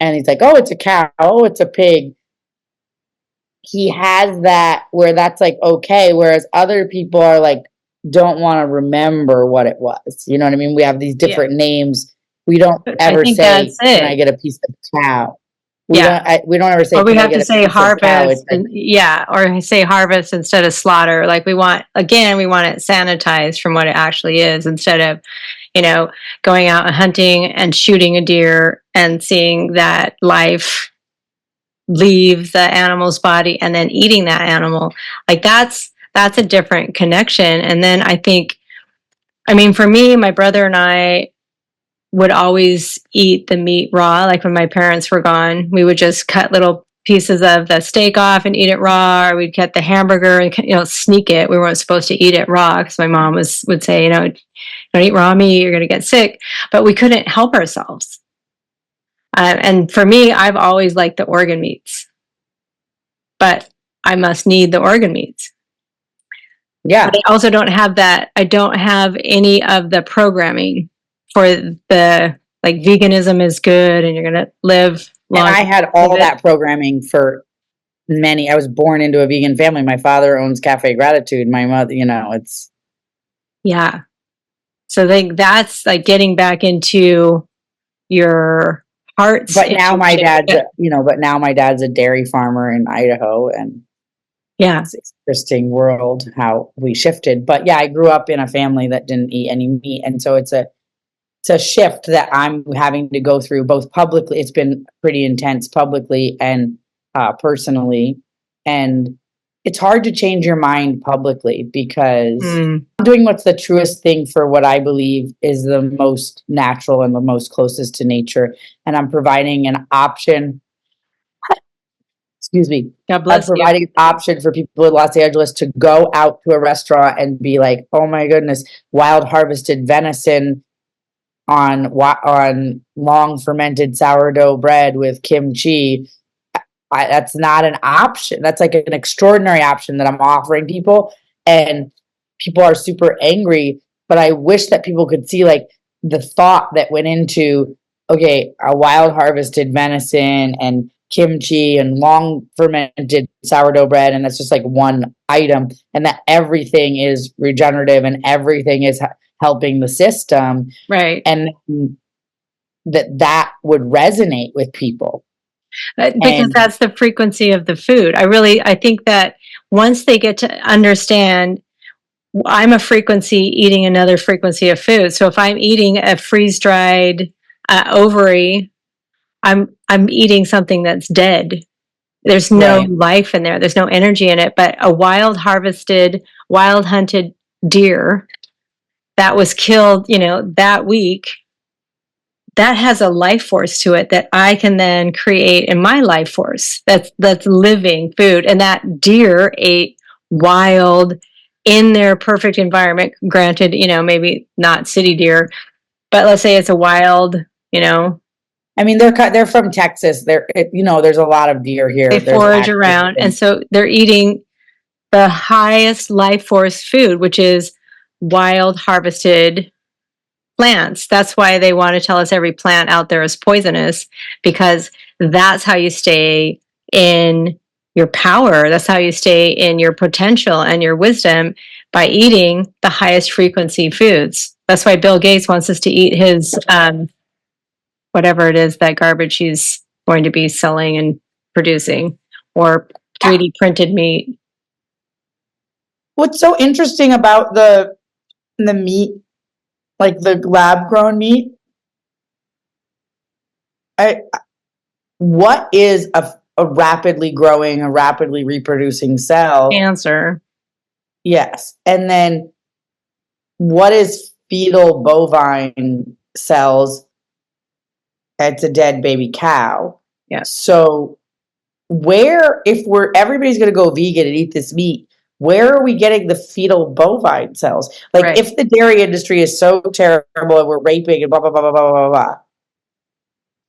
And he's like, oh, it's a cow. Oh, it's a pig. He has that where that's like, okay. Whereas other people are like, don't want to remember what it was. You know what I mean? We have these different names. We don't ever say, can I get a piece of cow? We don't ever say, or we have to say harvest. Or say harvest instead of slaughter. Like we want it sanitized from what it actually is instead of, going out and hunting and shooting a deer and seeing that life leave the animal's body and then eating that animal. Like that's a different connection. And then I think, for me, my brother and I would always eat the meat raw. Like when my parents were gone, we would just cut little pieces of the steak off and eat it raw, or we'd get the hamburger and, sneak it. We weren't supposed to eat it raw because my mom would say, don't eat raw meat, you're going to get sick. But we couldn't help ourselves. And for me, I've always liked the organ meats, but I must need the organ meats. Yeah. But I also don't have that. I don't have any of the programming for the, like, veganism is good and you're going to live long. And I had all that programming for I was born into a vegan family. My father owns Cafe Gratitude. My mother, it's. Yeah. So I think that's like getting back into your heart. But now my dad's a dairy farmer in Idaho, and yeah, it's an interesting world how we shifted. But yeah, I grew up in a family that didn't eat any meat, and so it's a shift that I'm having to go through both publicly. It's been pretty intense publicly and personally, and it's hard to change your mind publicly because I'm doing what's the truest thing for what I believe is the most natural and the most closest to nature. And I'm providing an option. Excuse me. God bless I'm providing an option for people in Los Angeles to go out to a restaurant and be like, oh my goodness, wild harvested venison on long fermented sourdough bread with kimchi. That's not an option. That's like an extraordinary option that I'm offering people, and people are super angry. But I wish that people could see like the thought that went into, okay, a wild harvested venison and kimchi and long fermented sourdough bread, and that's just like one item, and that everything is regenerative and everything is helping the system, right? And that would resonate with people. Because that's the frequency of the food. I think that once they get to understand, I'm a frequency eating another frequency of food. So if I'm eating a freeze-dried ovary, I'm eating something that's dead. There's no life in there. There's no energy in it. But a wild harvested, wild hunted deer that was killed, that week, that has a life force to it that I can then create in my life force. That's living food. And that deer ate wild in their perfect environment. Granted, maybe not city deer, but let's say it's a wild, I mean, they're from Texas. There's a lot of deer here. They forage around. And so they're eating the highest life force food, which is wild harvested plants. That's why they want to tell us every plant out there is poisonous, because that's how you stay in your power. That's how you stay in your potential and your wisdom, by eating the highest frequency foods. That's why Bill Gates wants us to eat his whatever it is, that garbage he's going to be selling and producing, or 3D printed meat. What's so interesting about the meat, like the lab grown meat, what is a rapidly growing, a rapidly reproducing cell? Cancer. Yes. And then what is fetal bovine cells? It's a dead baby cow. Yes. So if everybody's going to go vegan and eat this meat, where are we getting the fetal bovine cells? Like, if the dairy industry is so terrible and we're raping and blah, blah, blah, blah, blah, blah, blah.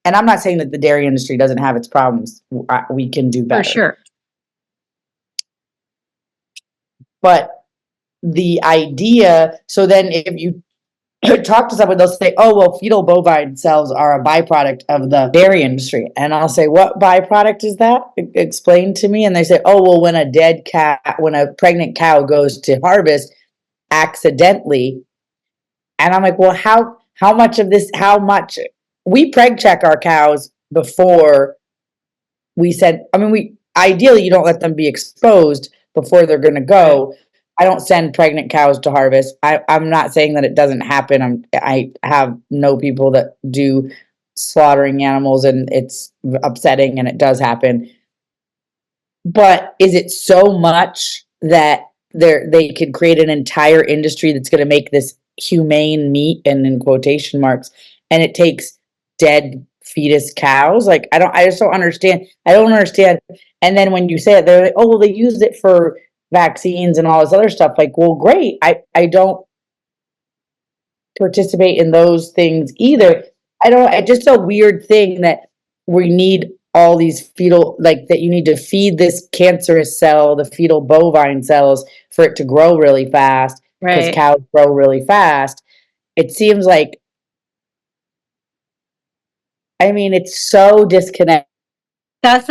And I'm not saying that the dairy industry doesn't have its problems. We can do better. For sure. But the idea, so then if you talk to someone, they'll say, oh, well, fetal bovine cells are a byproduct of the dairy industry. And I'll say, what byproduct is that? Explain to me. And they say, oh, well, when a pregnant cow goes to harvest accidentally. And I'm like, well, how much we preg check our cows before we said, ideally you don't let them be exposed before they're going to go. I don't send pregnant cows to harvest. I'm not saying that it doesn't happen. I know people that do slaughtering animals, and it's upsetting, and it does happen. But is it so much that they could create an entire industry that's going to make this humane meat, and in quotation marks, and it takes dead fetus cows. Like, I just don't understand. I don't understand. And then when you say it, they're like, oh, well, they used it for vaccines and all this other stuff. Like, well, great. I don't participate in those things either. It's just a weird thing that we need all these fetal, like that you need to feed this cancerous cell, the fetal bovine cells, for it to grow really fast, because Right. cows grow really fast. It seems like, I mean, it's so disconnected. That's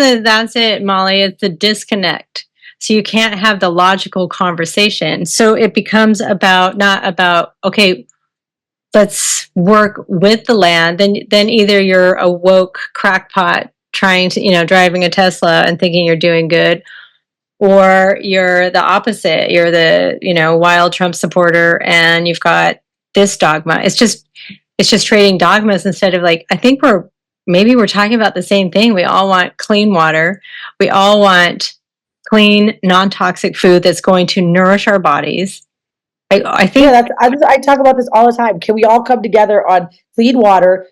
it, Molly. It's the disconnect. So you can't have the logical conversation. So it becomes not about, okay, let's work with the land. Then either you're a woke crackpot trying to, driving a Tesla and thinking you're doing good, or you're the opposite. You're the, wild Trump supporter, and you've got this dogma. It's just trading dogmas instead of, like, I think maybe we're talking about the same thing. We all want clean water. We all want clean, non-toxic food that's going to nourish our bodies. I think I talk about this all the time. Can we all come together on clean water,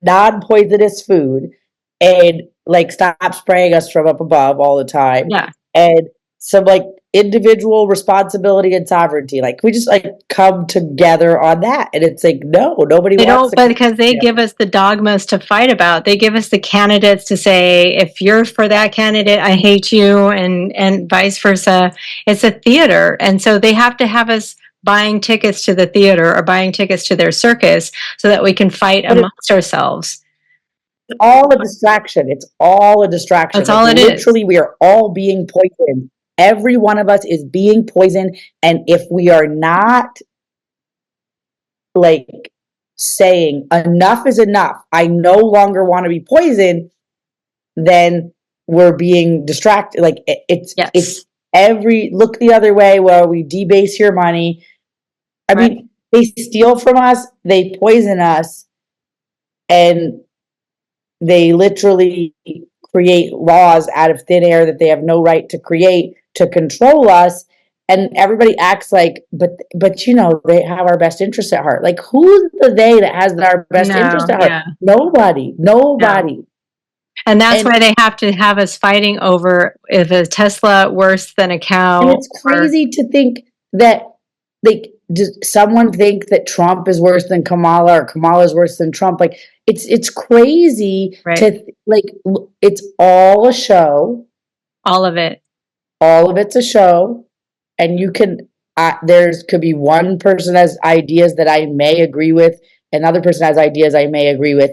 non-poisonous food, and like stop spraying us from up above all the time? Yeah. And some like individual responsibility and sovereignty. Like, we just like come together on that. And it's like, no, nobody They wants don't, but because they give us the dogmas to fight about. They give us the candidates to say, if you're for that candidate, I hate you, and vice versa. It's a theater. And so they have to have us buying tickets to the theater or buying tickets to their circus so that we can fight amongst ourselves. All a distraction. It's all a distraction. That's all it is. Literally, we are all being poisoned. Every one of us is being poisoned. And if we are not like saying enough is enough, I no longer want to be poisoned, then we're being distracted. Like, it's look the other way, where we debase your money. I mean, they steal from us, they poison us, and they literally create laws out of thin air that they have no right to create to control us. And everybody acts like, but they have our best interest at heart. Like, who's the they that has our best interest at heart? Yeah. Nobody. No. And that's why they have to have us fighting over, if a Tesla worse than a cow. And it's crazy to think that, like, does someone think that Trump is worse than Kamala, or Kamala is worse than Trump? Like, it's crazy to like, it's all a show. All of it. All of it's a show. And you can, could be one person has ideas that I may agree with, another person has ideas I may agree with.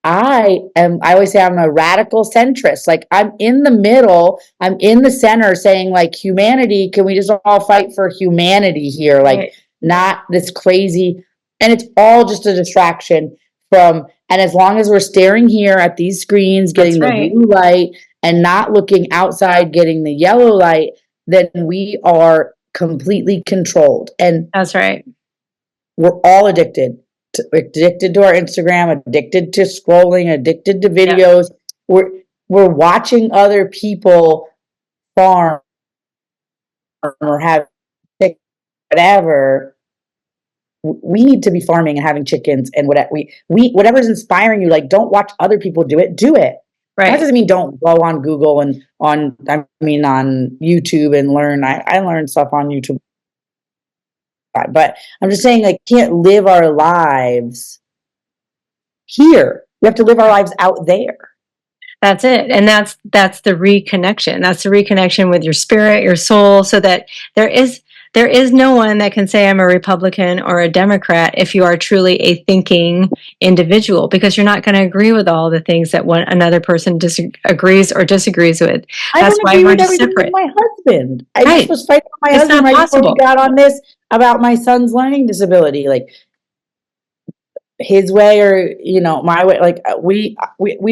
I always say I'm a radical centrist. Like, I'm in the middle, I'm in the center, saying, like, humanity, can we just all fight for humanity here? Like, not this crazy, and it's all just a distraction from, and as long as we're staring here at these screens, getting the blue light, and not looking outside, getting the yellow light, then we are completely controlled. And that's right. We're all addicted to our Instagram, addicted to scrolling, addicted to videos. We're watching other people farm or have whatever. We need to be farming and having chickens and whatever's inspiring you. Like, don't watch other people do it. Do it. Right. That doesn't mean don't go on Google and on YouTube and learn. I learned stuff on YouTube. But I'm just saying, like, can't live our lives here. We have to live our lives out there. That's it. And that's the reconnection. That's the reconnection with your spirit, your soul, so that there is no one that can say I'm a Republican or a Democrat if you are truly a thinking individual, because you're not going to agree with all the things that another person agrees or disagrees with. That's why we're separate. With my husband. I just was fighting with my husband right before we got on this about my son's learning disability. Like, his way or my way. Like, we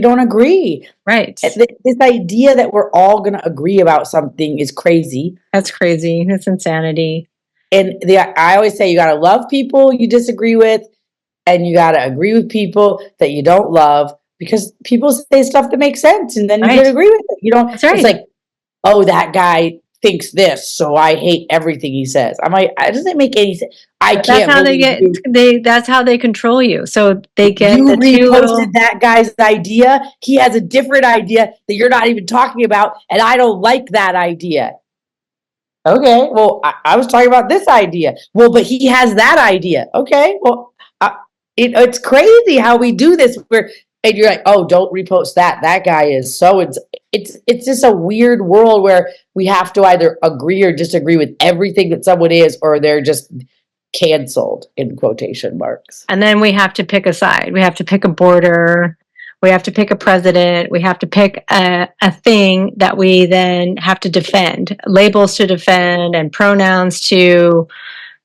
don't agree. Right. This idea that we're all going to agree about something is crazy. That's crazy. That's insanity. And I always say, you got to love people you disagree with, and you got to agree with people that you don't love, because people say stuff that makes sense, and then you can agree with it. You don't. It's like, oh, that guy thinks this, so I hate everything he says. I'm like, it doesn't make any sense. That's how they get. That's how they control you. So they get you the two little. reposted that guy's idea. He has a different idea that you're not even talking about, and I don't like that idea. Okay, well, I was talking about this idea. Well, but he has that idea. Okay, well, it's crazy how we do this. And you're like, oh, don't repost that. That guy is so. It's just a weird world where we have to either agree or disagree with everything that someone is, or they're just canceled in quotation marks. And then we have to pick a side. We have to pick a border. We have to pick a president. We have to pick a thing that we then have to defend, labels to defend and pronouns to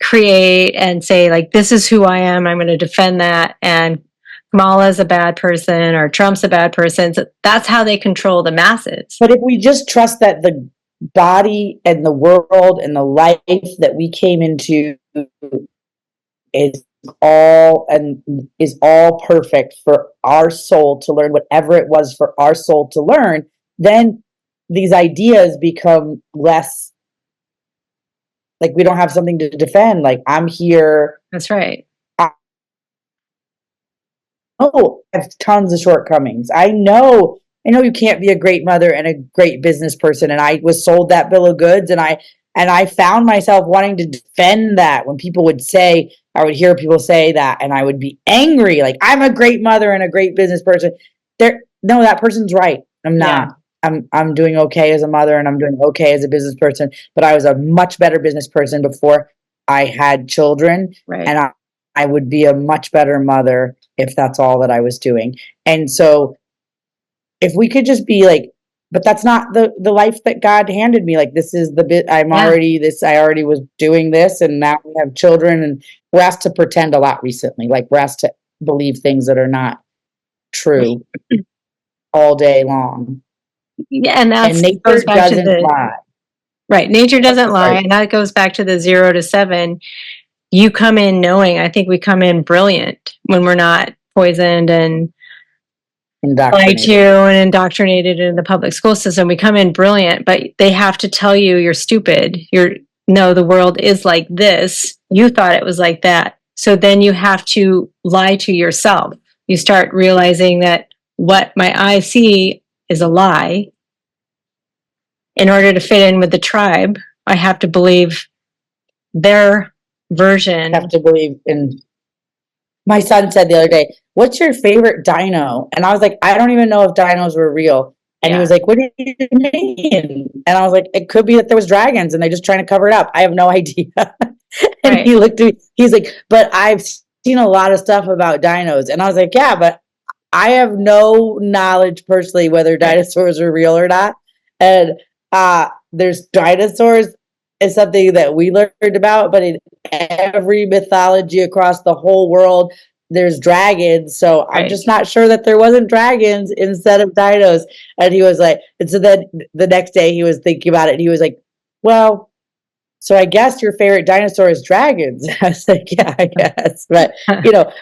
create and say, like, this is who I am. I'm going to defend that. And Kamala's a bad person or Trump's a bad person. So that's how they control the masses. But if we just trust that the body and the world and the life that we came into is all perfect for our soul to learn whatever it was for our soul to learn, then these ideas become less like we don't have something to defend. Like, I'm here. That's right. I have tons of shortcomings. I know you can't be a great mother and a great business person. And I was sold that bill of goods, and I found myself wanting to defend that when people would say, I would hear people say that, and I would be angry. Like, I'm a great mother and a great business person. No, that person's right. I'm not. Yeah. I'm doing okay as a mother, and I'm doing okay as a business person, but I was a much better business person before I had children. Right. And I would be a much better mother if that's all that I was doing. And so if we could just be like, but that's not the life that God handed me. Like, this is the bit I already was doing this, and now we have children, and we're asked to pretend a lot recently. Like, we're asked to believe things that are not true all day long. Yeah, and nature doesn't lie. Right. Nature doesn't lie. And that goes back to the 0 to 7. You come in knowing, I think we come in brilliant when we're not poisoned and lied to and indoctrinated in the public school system. We come in brilliant, but they have to tell you you're stupid. No, the world is like this. You thought it was like that. So then you have to lie to yourself. You start realizing that what my eyes see is a lie. In order to fit in with the tribe, I have to believe their version. I have to believe in. My son said the other day, "What's your favorite dino?" And I was like, "I don't even know if dinos were real." And he was like, "What do you mean?" And I was like, "It could be that there was dragons and they're just trying to cover it up. I have no idea." And he looked at me, he's like, "But I've seen a lot of stuff about dinos." And I was like, "Yeah, but I have no knowledge personally whether dinosaurs are real or not." And there's dinosaurs is something that we learned about, but in every mythology across the whole world, there's dragons. So I'm just not sure that there wasn't dragons instead of dinos. And he was like, and so then the next day he was thinking about it, and he was like, "Well, so I guess your favorite dinosaur is dragons." I was like, "Yeah, I guess." But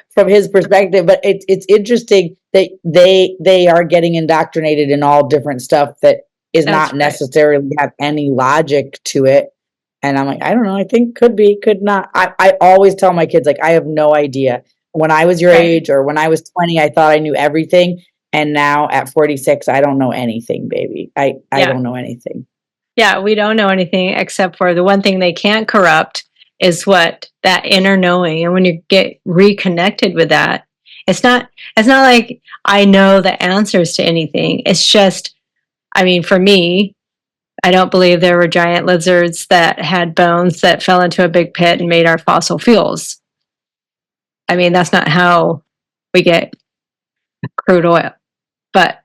from his perspective, but it's interesting that they are getting indoctrinated in all different stuff that is not necessarily have any logic to it. And I'm like, I don't know. I think could be, could not. I always tell my kids, like, I have no idea. When I was your age or when I was 20, I thought I knew everything. And now at 46, I don't know anything, baby. I don't know anything. Yeah, we don't know anything except for the one thing they can't corrupt is what that inner knowing. And when you get reconnected with that, it's not like I know the answers to anything. It's just, I mean, for me, I don't believe there were giant lizards that had bones that fell into a big pit and made our fossil fuels. I mean, that's not how we get crude oil. But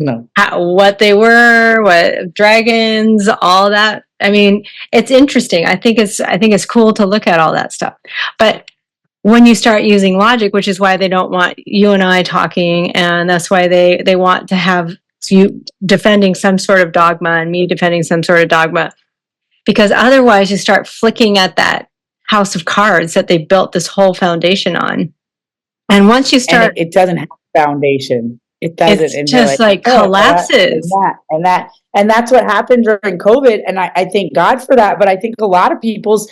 no, what they were, what dragons, all that. I mean, it's interesting. I think it's cool to look at all that stuff. But when you start using logic, which is why they don't want you and I talking, and that's why they want to have you defending some sort of dogma and me defending some sort of dogma, because otherwise you start flicking at that house of cards that they built this whole foundation on. And once you start, it doesn't have a foundation. It doesn't. It's And you're just like, like oh, collapses. and that's what happened during COVID. And I thank God for that. But I think a lot of people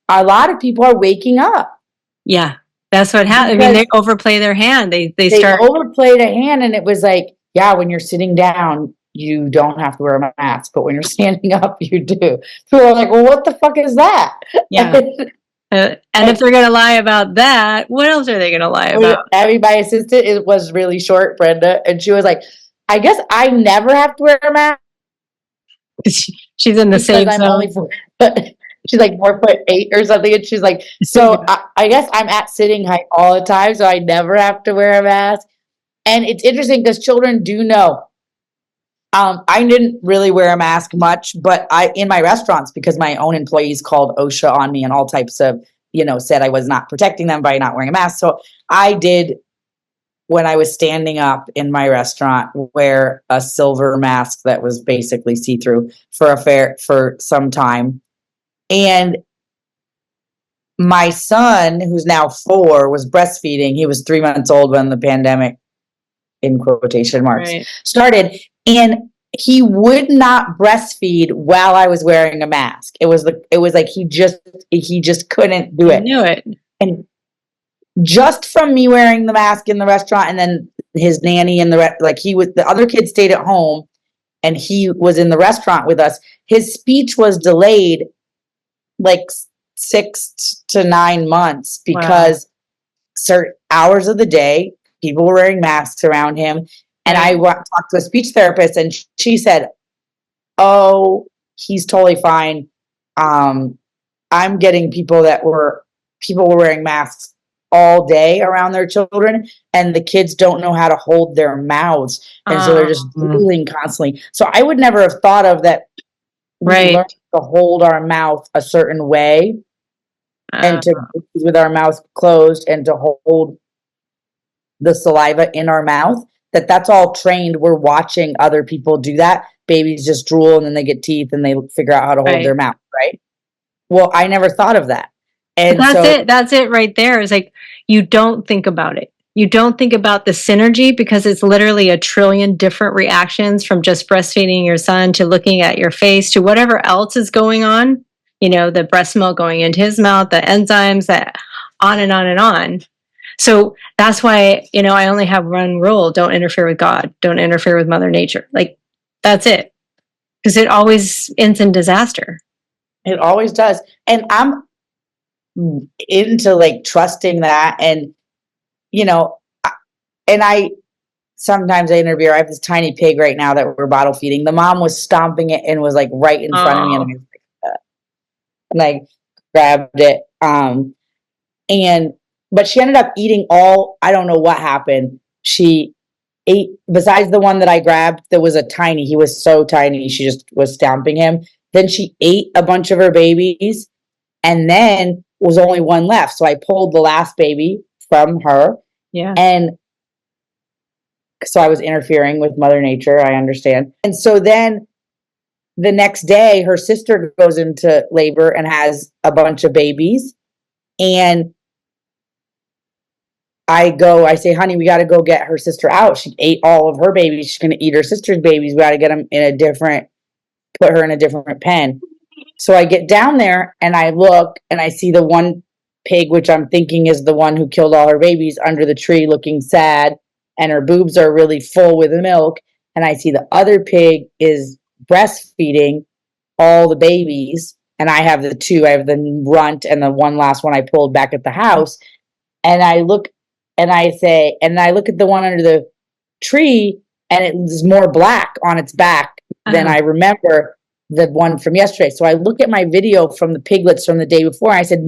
are waking up. Yeah. That's what happened. I mean, they overplay their hand. They start overplayed a hand, and it was like, yeah, when you're sitting down, you don't have to wear a mask, but when you're standing up, you do. People are like, well, what the fuck is that? Yeah. And if they're going to lie about that, what else are they going to lie about? My assistant, it was really short, Brenda, and she was like, I guess I never have to wear a mask. She's in the same I'm zone. only she's like 4'8" or something, and she's like, so I guess I'm at sitting height all the time, so I never have to wear a mask. And it's interesting because children do know. I didn't really wear a mask much, but in my restaurants, because my own employees called OSHA on me and all types of, said I was not protecting them by not wearing a mask. So I did, when I was standing up in my restaurant, wear a silver mask that was basically see-through for some time. And my son, who's now 4, was breastfeeding. He was 3 months old when the pandemic, in quotation marks, started. And he would not breastfeed while I was wearing a mask. It was like he just couldn't do it. I knew it. And just from me wearing the mask in the restaurant, and then his nanny and the other kids stayed at home, and he was in the restaurant with us. His speech was delayed like 6 to 9 months because certain hours of the day, people were wearing masks around him. And I talked to a speech therapist, and she said, oh, he's totally fine. I'm getting people were wearing masks all day around their children, and the kids don't know how to hold their mouths. And so they're just drooling constantly. So I would never have thought of that. We learn to hold our mouth a certain way and to with our mouth closed and to hold the saliva in our mouth. That's all trained. We're watching other people do that. Babies just drool and then they get teeth and they figure out how to hold their mouth, right? Well, I never thought of that. And that's it right there. It's like, you don't think about it. You don't think about the synergy, because it's literally a trillion different reactions, from just breastfeeding your son to looking at your face to whatever else is going on. The breast milk going into his mouth, the enzymes, that on and on and on. So that's why, I only have one rule: don't interfere with God, don't interfere with Mother Nature. Like, that's it. Because it always ends in disaster. It always does. And I'm into trusting that. And, sometimes I interview, I have this tiny pig right now that we're bottle feeding. The mom was stomping it and was right in front of me. And I grabbed it. But she ended up eating I don't know what happened. She ate, besides the one that I grabbed, he was so tiny, she just was stomping him. Then she ate a bunch of her babies, and then was only one left. So I pulled the last baby from her. Yeah. And so I was interfering with Mother Nature, I understand. And so then the next day, her sister goes into labor and has a bunch of babies. And I say, honey, we got to go get her sister out. She ate all of her babies. She's going to eat her sister's babies. We got to get them put her in a different pen. So I get down there and I look and I see the one pig, which I'm thinking is the one who killed all her babies, under the tree looking sad. And her boobs are really full with milk. And I see the other pig is breastfeeding all the babies. And I have the 2. I have the runt and the one last one I pulled back at the house. And I look and I look at the one under the tree, and it is more black on its back than I remember the one from yesterday. So I look at my video from the piglets from the day before. And I said,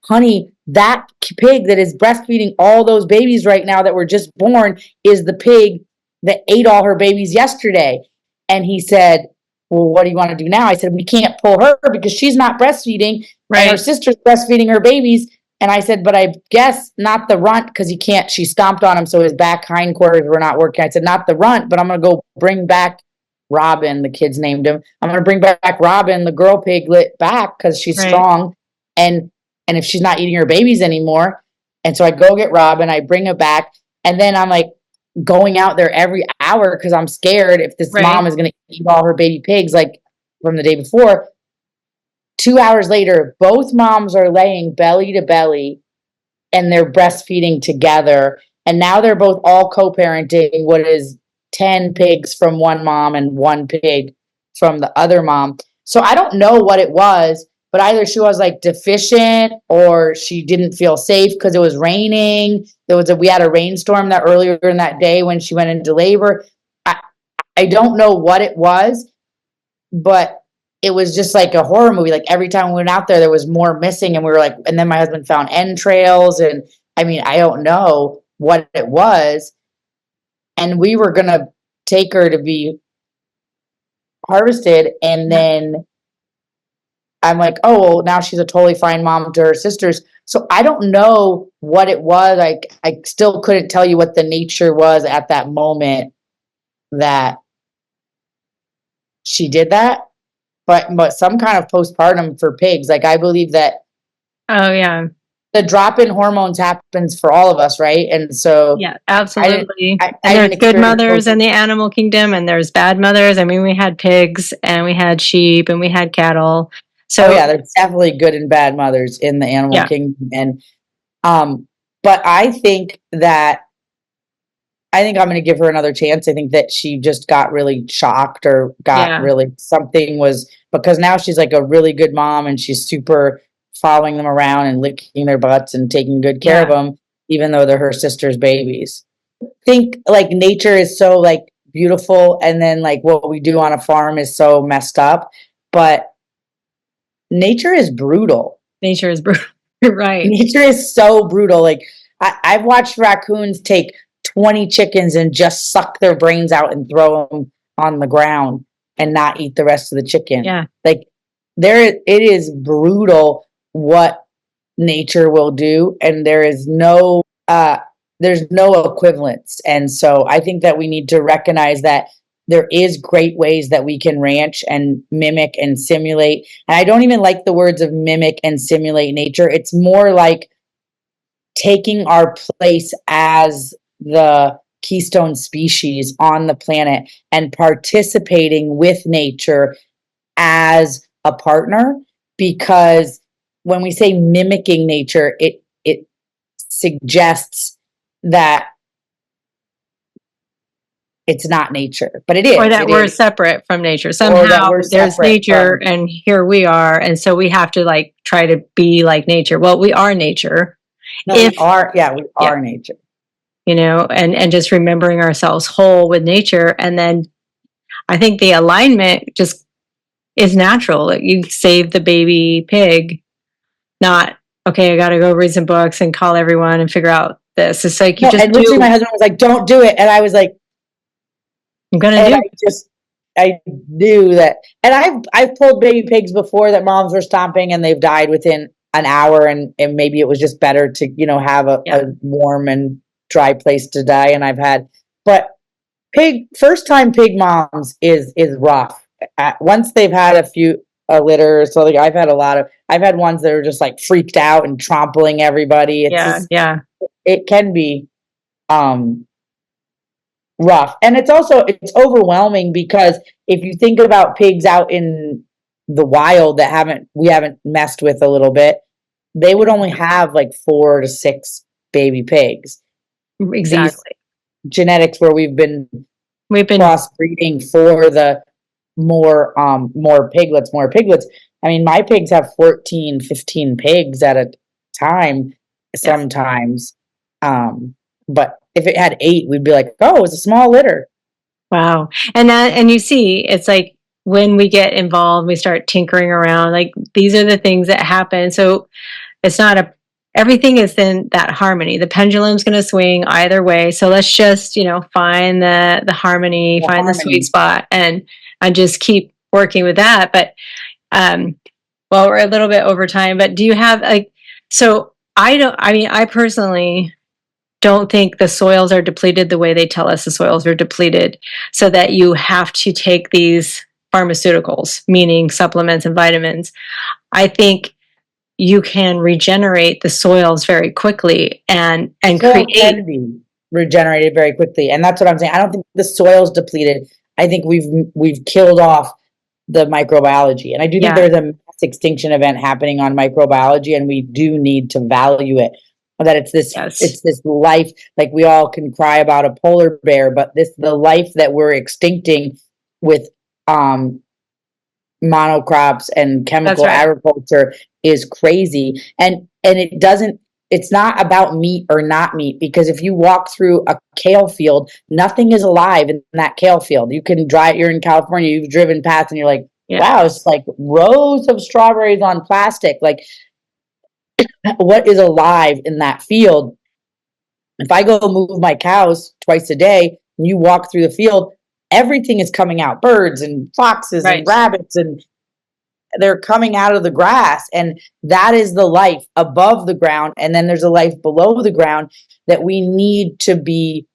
honey, that pig that is breastfeeding all those babies right now that were just born is the pig that ate all her babies yesterday. And he said, well, what do you want to do now? I said, we can't pull her because she's not breastfeeding. Right. And her sister's breastfeeding her babies. And I said, but I guess not the runt, because he can't. She stomped on him, so his back hindquarters were not working. I said, not the runt, but I'm going to go bring back Robin, the kids named him. I'm going to bring back Robin, the girl piglet, back because she's strong. And if she's not eating her babies anymore. And so I go get Robin, I bring her back. And then I'm like, going out there every hour because I'm scared if this mom is going to eat all her baby pigs like from the day before. 2 hours later, both moms are laying belly to belly and they're breastfeeding together. And now they're both all co-parenting what is 10 pigs from one mom and 1 pig from the other mom. So I don't know what it was, but either she was like deficient or she didn't feel safe because it was raining. We had a rainstorm that earlier in that day when she went into labor. I don't know what it was, but it was just like a horror movie. Like every time we went out there was more missing, and we were like, and then my husband found entrails, and I mean, I don't know what it was. And we were gonna take her to be harvested, and then I'm like, oh, well, now she's a totally fine mom to her sisters. So I don't know what it was. I still couldn't tell you what the nature was at that moment that she did that. But some kind of postpartum for pigs. Like I believe that. Oh yeah. The drop in hormones happens for all of us, right? And so yeah, absolutely. And there's good mothers in the animal kingdom, and there's bad mothers. I mean, we had pigs, and we had sheep, and we had cattle. So there's definitely good and bad mothers in the animal kingdom. And but I think I'm going to give her another chance. I think that she just got really shocked or got really something was, because now she's like a really good mom and she's super following them around and licking their butts and taking good care of them, even though they're her sister's babies. I think like nature is so like beautiful, and then like what we do on a farm is so messed up, but nature is brutal. Nature is brutal. Right. Nature is so brutal. Like I've watched raccoons take 20 chickens and just suck their brains out and throw them on the ground and not eat the rest of the chicken. Yeah. Like it is brutal what nature will do. And there's no equivalence. And so I think that we need to recognize that there is great ways that we can ranch and mimic and simulate. And I don't even like the words of mimic and simulate nature. It's more like taking our place as the keystone species on the planet and participating with nature as a partner. Because when we say mimicking nature, it suggests that it's not nature, but it is. Or that we're separate from nature. Somehow there's nature and here we are. And so we have to like try to be like nature. Well, we are nature. No, we are nature. You know, and just remembering ourselves whole with nature. And then I think the alignment just is natural. Like you save the baby pig, not, okay, I got to go read some books and call everyone and figure out this. It's like and literally my husband was like, don't do it. And I was like, I'm going to do it. I knew that. And I've pulled baby pigs before that moms were stomping and they've died within an hour. And maybe it was just better to, you know, have a warm and dry place to die. And but first time pig moms is rough. Once they've had a few litter, so like I've had ones that are just like freaked out and trampling everybody. It can be rough, and it's overwhelming, because if you think about pigs out in the wild that we haven't messed with a little bit, they would only have like 4 to 6 baby pigs. Exactly. These genetics where we've been crossbreeding for the more piglets. I mean, my pigs have 14, 15 pigs at a time sometimes. But if it had 8, we'd be like, oh, it's a small litter. Wow. And you see, it's like when we get involved, we start tinkering around, like these are the things that happen. So it's not everything is in that harmony. The pendulum's going to swing either way. So let's just, find the harmony, the sweet spot and just keep working with that. But, well, we're a little bit over time, but do you have I personally don't think the soils are depleted the way they tell us the soils are depleted, so that you have to take these pharmaceuticals, meaning supplements and vitamins. I think you can regenerate the soils very quickly and create. regenerated very quickly. And that's what I'm saying. I don't think the soil's depleted. I think we've killed off the microbiology. And I do think there's a mass extinction event happening on microbiology, and we do need to value it. That it's this life, like we all can cry about a polar bear, but the life that we're extincting with monocrops and chemical agriculture is crazy. And it's not about meat or not meat, because if you walk through a kale field, nothing is alive in that kale field. You can you're in California, you've driven past and you're like, wow, it's like rows of strawberries on plastic. Like, what is alive in that field? If I go move my cows twice a day and you walk through the field, everything is coming out, birds and foxes and rabbits, and they're coming out of the grass. And that is the life above the ground. And then there's a life below the ground that we need to be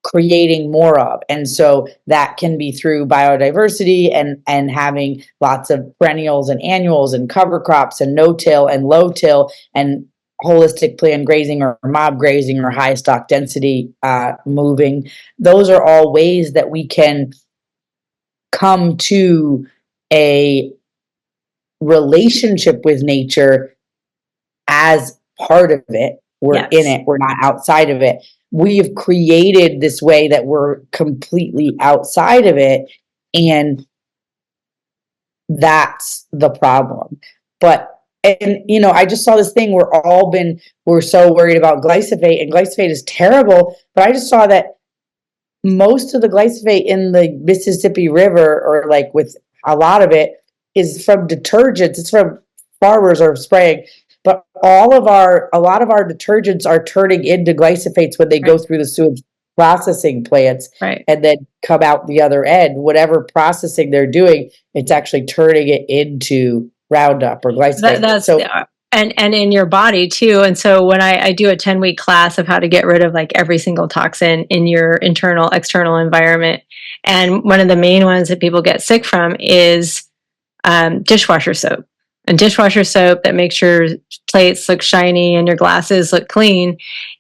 creating more of. And so that can be through biodiversity and having lots of perennials and annuals and cover crops and no-till and low-till and holistic planned grazing or mob grazing or high stock density moving. Those are all ways that we can come to a relationship with nature as part of it. We're in it. We're not outside of it. We have created this way that we're completely outside of it. And that's the problem. I just saw this thing we're so worried about glyphosate, and glyphosate is terrible. But I just saw that most of the glyphosate in the Mississippi River, or like with a lot of it, is from detergents. It's from farmers are spraying. But a lot of our detergents are turning into glyphosates when they go through the sewage processing plants and then come out the other end. Whatever processing they're doing, it's actually turning it into Roundup or glyphosate. And in your body too. And so when I do a 10-week class of how to get rid of like every single toxin in your internal, external environment, and one of the main ones that people get sick from is dishwasher soap. And dishwasher soap that makes your plates look shiny and your glasses look clean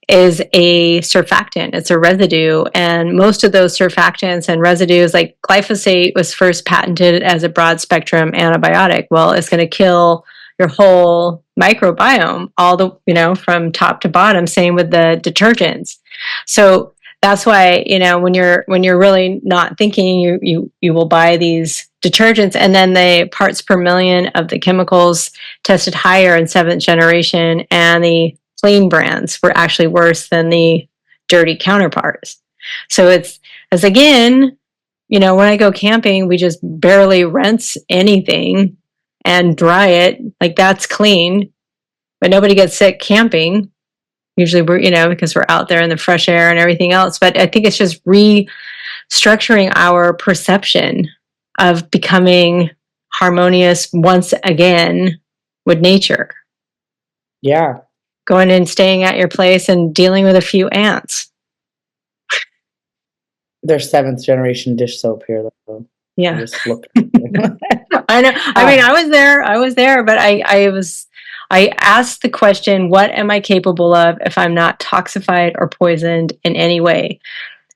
is a surfactant. It's a residue. And most of those surfactants and residues, like glyphosate was first patented as a broad spectrum antibiotic. Well, it's going to kill your whole microbiome, from top to bottom. Same with the detergents. So that's why, when you're really not thinking, you will buy these detergents, and then the parts per million of the chemicals tested higher in 7th generation, and the clean brands were actually worse than the dirty counterparts. So it's again, when I go camping, we just barely rinse anything and dry it. Like, that's clean, but nobody gets sick camping. Usually because we're out there in the fresh air and everything else. But I think it's just restructuring our perception of becoming harmonious once again with nature. Yeah. Going and staying at your place and dealing with a few ants. There's 7th generation dish soap here, though. Yeah. I just looked. I know. I mean, I was there, but I asked the question, what am I capable of if I'm not toxified or poisoned in any way?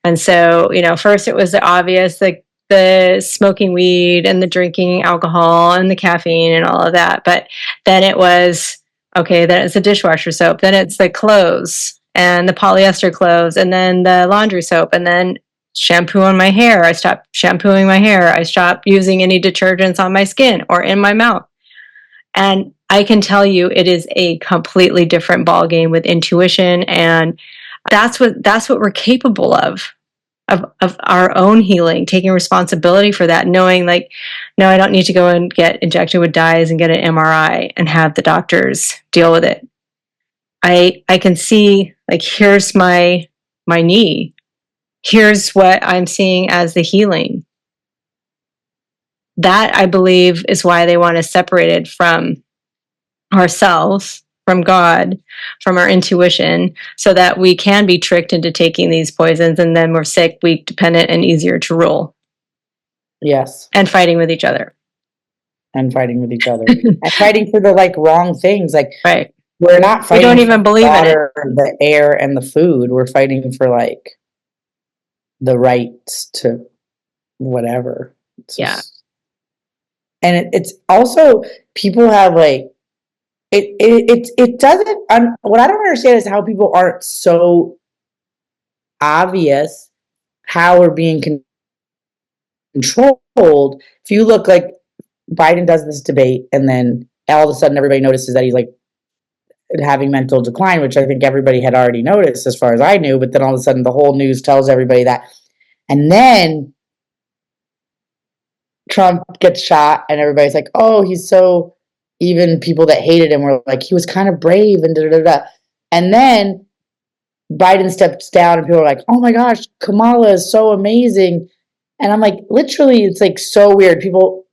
And so, first it was the obvious, like the smoking weed and the drinking alcohol and the caffeine and all of that. But then it was, then it's the dishwasher soap. Then it's the clothes and the polyester clothes, and then the laundry soap, and then shampoo on my hair. I stopped shampooing my hair. I stopped using any detergents on my skin or in my mouth. And I can tell you it is a completely different ballgame with intuition. And that's what we're capable of our own healing, taking responsibility for that, knowing like, no, I don't need to go and get injected with dyes and get an MRI and have the doctors deal with it. I can see, like, here's my knee. Here's what I'm seeing as the healing. That, I believe, is why they want us separated from ourselves, from God, from our intuition, so that we can be tricked into taking these poisons, and then we're sick, weak, dependent, and easier to rule. Yes. And fighting with each other. And fighting for the wrong things. Like, right. We're not We fighting don't for even the believe in it. water, the air, and the food. We're fighting for like the rights to whatever. It's Yeah. just- and it's also people have like it doesn't. What I don't understand is how people aren't so obvious how we're being controlled. If you look like Biden does this debate, and then all of a sudden everybody notices that he's like having mental decline, which I think everybody had already noticed as far as I knew, but then all of a sudden the whole news tells everybody that. And then Trump gets shot and everybody's like, oh, he's so, even people that hated him were like, he was kind of brave and da da da. And then Biden steps down and people are like, oh my gosh, Kamala is so amazing. And I'm like, literally, it's like so weird. People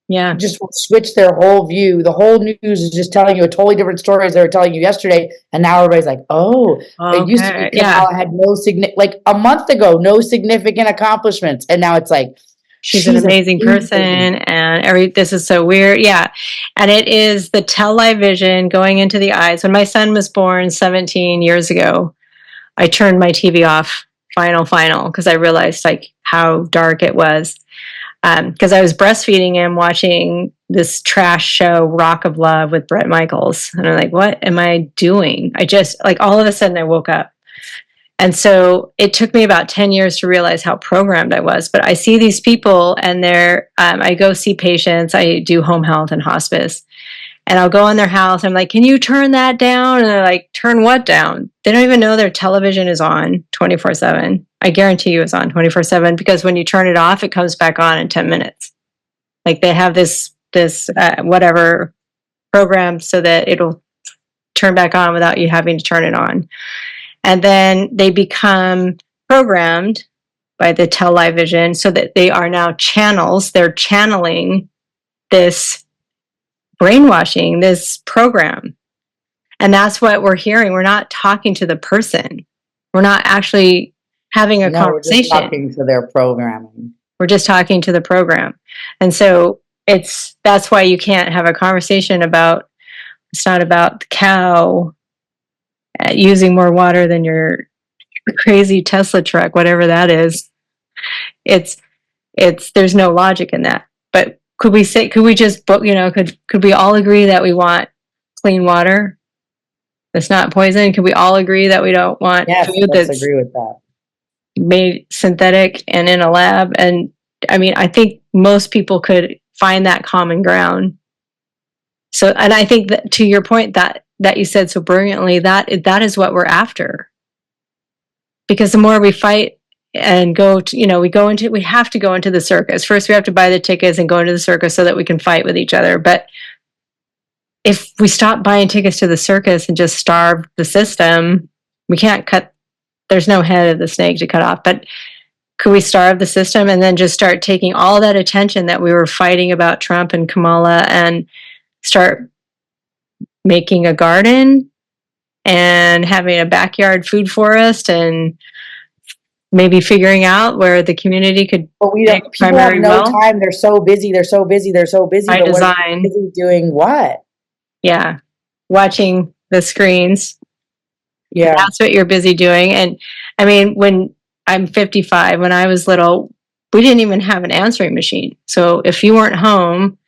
Yeah. just switch their whole view. The whole news is just telling you a totally different story as they were telling you yesterday. And now everybody's like, oh, it used to be Kamala had no like a month ago, no significant accomplishments. And now it's like, she's an amazing person, and this is so weird. Yeah. And it is the television going into the eyes. When my son was born 17 years ago, I turned my TV off final, because I realized like how dark it was. Because I was breastfeeding him, watching this trash show, Rock of Love with Bret Michaels. And I'm like, what am I doing? I just, like, all of a sudden I woke up. And so it took me about 10 years to realize how programmed I was. But I see these people and I go see patients. I do home health and hospice. And I'll go in their house. I'm like, can you turn that down? And they're like, turn what down? They don't even know their television is on 24/7. I guarantee you it's on 24/7 because when you turn it off, it comes back on in 10 minutes. Like they have this whatever program so that it'll turn back on without you having to turn it on. And then they become programmed by the television so that they are now channels. They're channeling this brainwashing, this program. And that's what we're hearing. We're not talking to the person. We're not actually having a conversation. We're just talking to their programming. We're just talking to the program. And so that's why you can't have a conversation about, it's not about the cow using more water than your crazy Tesla truck, whatever that is. There's no logic in that. But could we just, could we all agree that we want clean water that's not poison? Could we all agree that we don't want food that's agree with that, made synthetic and in a lab? And I mean, I think most people could find that common ground. So, and I think that to your point that you said so brilliantly, that is what we're after. Because the more we fight and we have to go into the circus. First, we have to buy the tickets and go into the circus so that we can fight with each other. But if we stop buying tickets to the circus and just starve the system, we can't there's no head of the snake to cut off. But could we starve the system and then just start taking all that attention that we were fighting about Trump and Kamala and start making a garden and having a backyard food forest and maybe figuring out where the community could. But people have no time. They're so busy. By design. What are they busy doing what? Yeah. Watching the screens. Yeah. That's what you're busy doing. And I mean, when I'm 55, when I was little, we didn't even have an answering machine. So if you weren't home,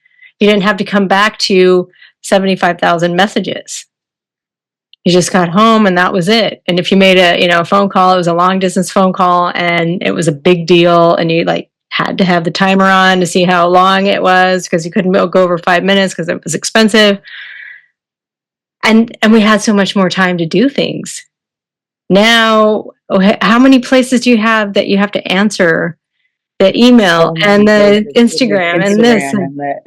you didn't have to come back to 75,000 messages. You just got home and that was it. And if you made a phone call, it was a long distance phone call and it was a big deal. And you had to have the timer on to see how long it was because you couldn't go over 5 minutes because it was expensive. And we had so much more time to do things. Now, how many places do you have that you have to answer the email and the Instagram and this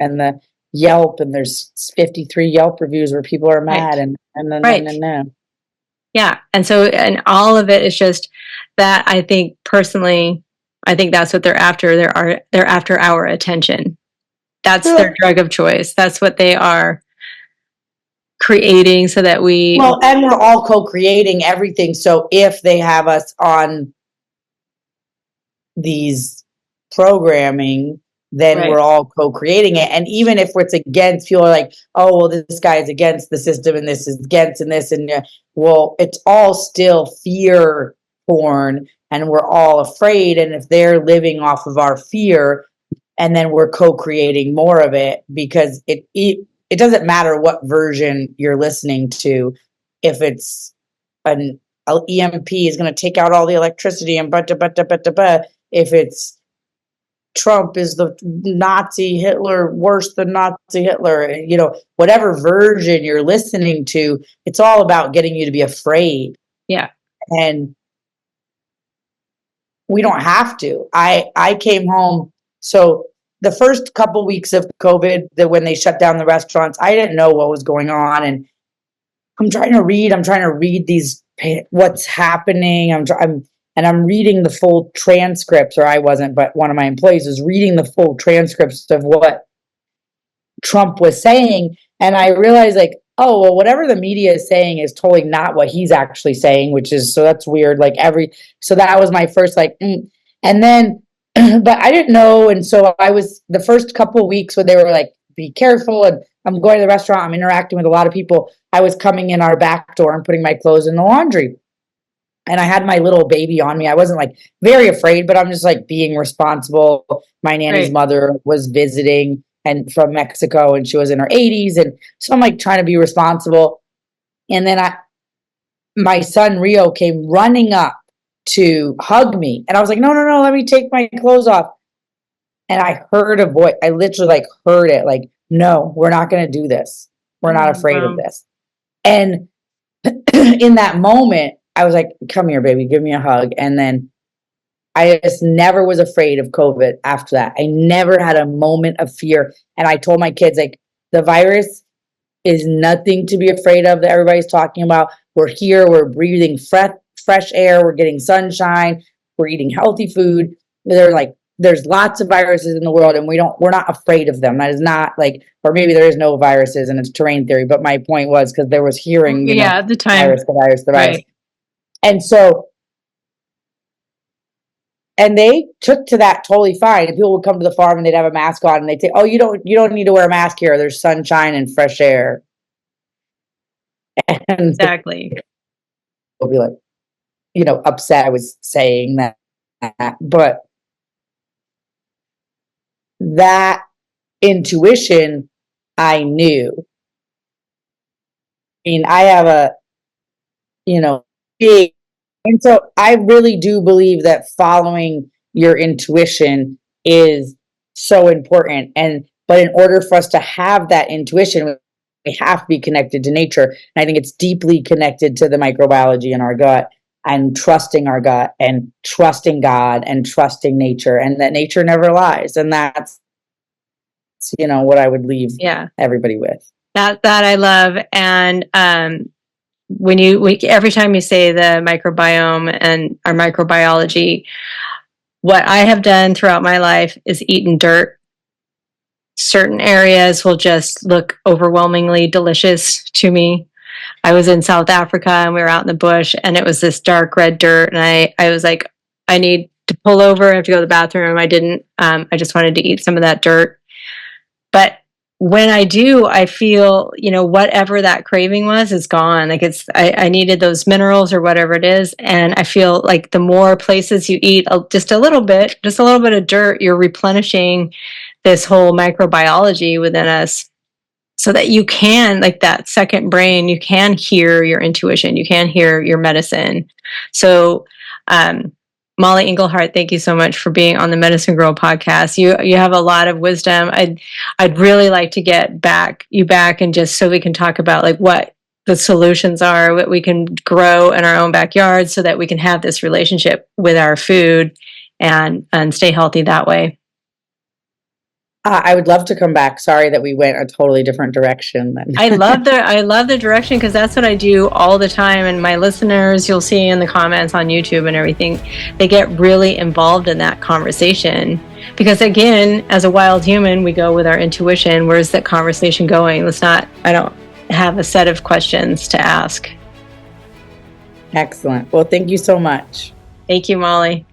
and the Yelp, and there's 53 Yelp reviews where people are mad and yeah. And so, and all of it is just that. I think personally, that's what they're after. They're after our attention. That's their drug of choice. That's what they are creating so that and we're all co-creating everything. So if they have us on these programming, then Right. we're all co-creating it. And even if it's against, people are like, oh, well, this guy is against the system and this is against and this. And well, it's all still fear porn and we're all afraid. And if they're living off of our fear, and then we're co-creating more of it, because it doesn't matter what version you're listening to. If it's an EMP is going to take out all the electricity and if it's Trump is the Nazi Hitler, worse than Nazi Hitler, whatever version you're listening to, it's all about getting you to be afraid. Yeah. And we don't have to. I came home. So the first couple weeks of COVID, when they shut down the restaurants, I didn't know what was going on. And I'm trying to read these, what's happening. I'm reading the full transcripts, or I wasn't, but one of my employees was reading the full transcripts of what Trump was saying. And I realized like, oh, well, whatever the media is saying is totally not what he's actually saying, so that's weird. So that was my first and then, but I didn't know. And so I was the first couple of weeks when they were like, be careful. And I'm going to the restaurant, I'm interacting with a lot of people. I was coming in our back door and putting my clothes in the laundry. And I had my little baby on me. I wasn't like very afraid, but I'm just like being responsible. My nanny's mother was visiting and from Mexico, and she was in her 80s. And so I'm like trying to be responsible. And then my son Rio came running up to hug me. And I was like, no, let me take my clothes off. And I heard a voice. I literally heard it like, no, we're not going to do this. We're not afraid of this. And in that moment, I was like, come here, baby, give me a hug. And then I just never was afraid of COVID after that. I never had a moment of fear. And I told my kids, like, the virus is nothing to be afraid of that everybody's talking about. We're here, we're breathing fresh air, we're getting sunshine, we're eating healthy food. There's lots of viruses in the world and we're not afraid of them. That is not or maybe there is no viruses and it's terrain theory. But my point was, because there was hearing, at the time, the virus. Right. And so, and they took to that totally fine. And people would come to the farm and they'd have a mask on and they'd say, oh, you don't need to wear a mask here. There's sunshine and fresh air. And exactly. We'll be like, upset I was saying that. But that intuition, I knew. I mean, I have a, big, and so I really do believe that following your intuition is so important. But in order for us to have that intuition, we have to be connected to nature. And I think it's deeply connected to the microbiology in our gut, and trusting our gut and trusting God and trusting nature, and that nature never lies. And that's, what I would leave everybody with. That I love. And every time you say the microbiome and our microbiology, what I have done throughout my life is eaten dirt. Certain areas will just look overwhelmingly delicious to me. I was in South Africa and we were out in the bush and it was this dark red dirt. And I was like, I need to pull over. I have to go to the bathroom. I didn't. I just wanted to eat some of that dirt. But when I do, I feel, whatever that craving was is gone. Like I needed those minerals or whatever it is. And I feel like the more places you eat just a little bit of dirt, you're replenishing this whole microbiology within us, so that you can, like that second brain, you can hear your intuition, you can hear your medicine. So, Mollie Engelhart, thank you so much for being on the Medicine Girl podcast. You have a lot of wisdom. I'd really like to get you back and just so we can talk about what the solutions are, what we can grow in our own backyard, so that we can have this relationship with our food and stay healthy that way. I would love to come back. Sorry that we went a totally different direction. I love the direction, because that's what I do all the time. And my listeners, you'll see in the comments on YouTube and everything, they get really involved in that conversation. Because again, as a wild human, we go with our intuition. Where's that conversation going? I don't have a set of questions to ask. Excellent. Well, thank you so much. Thank you, Mollie.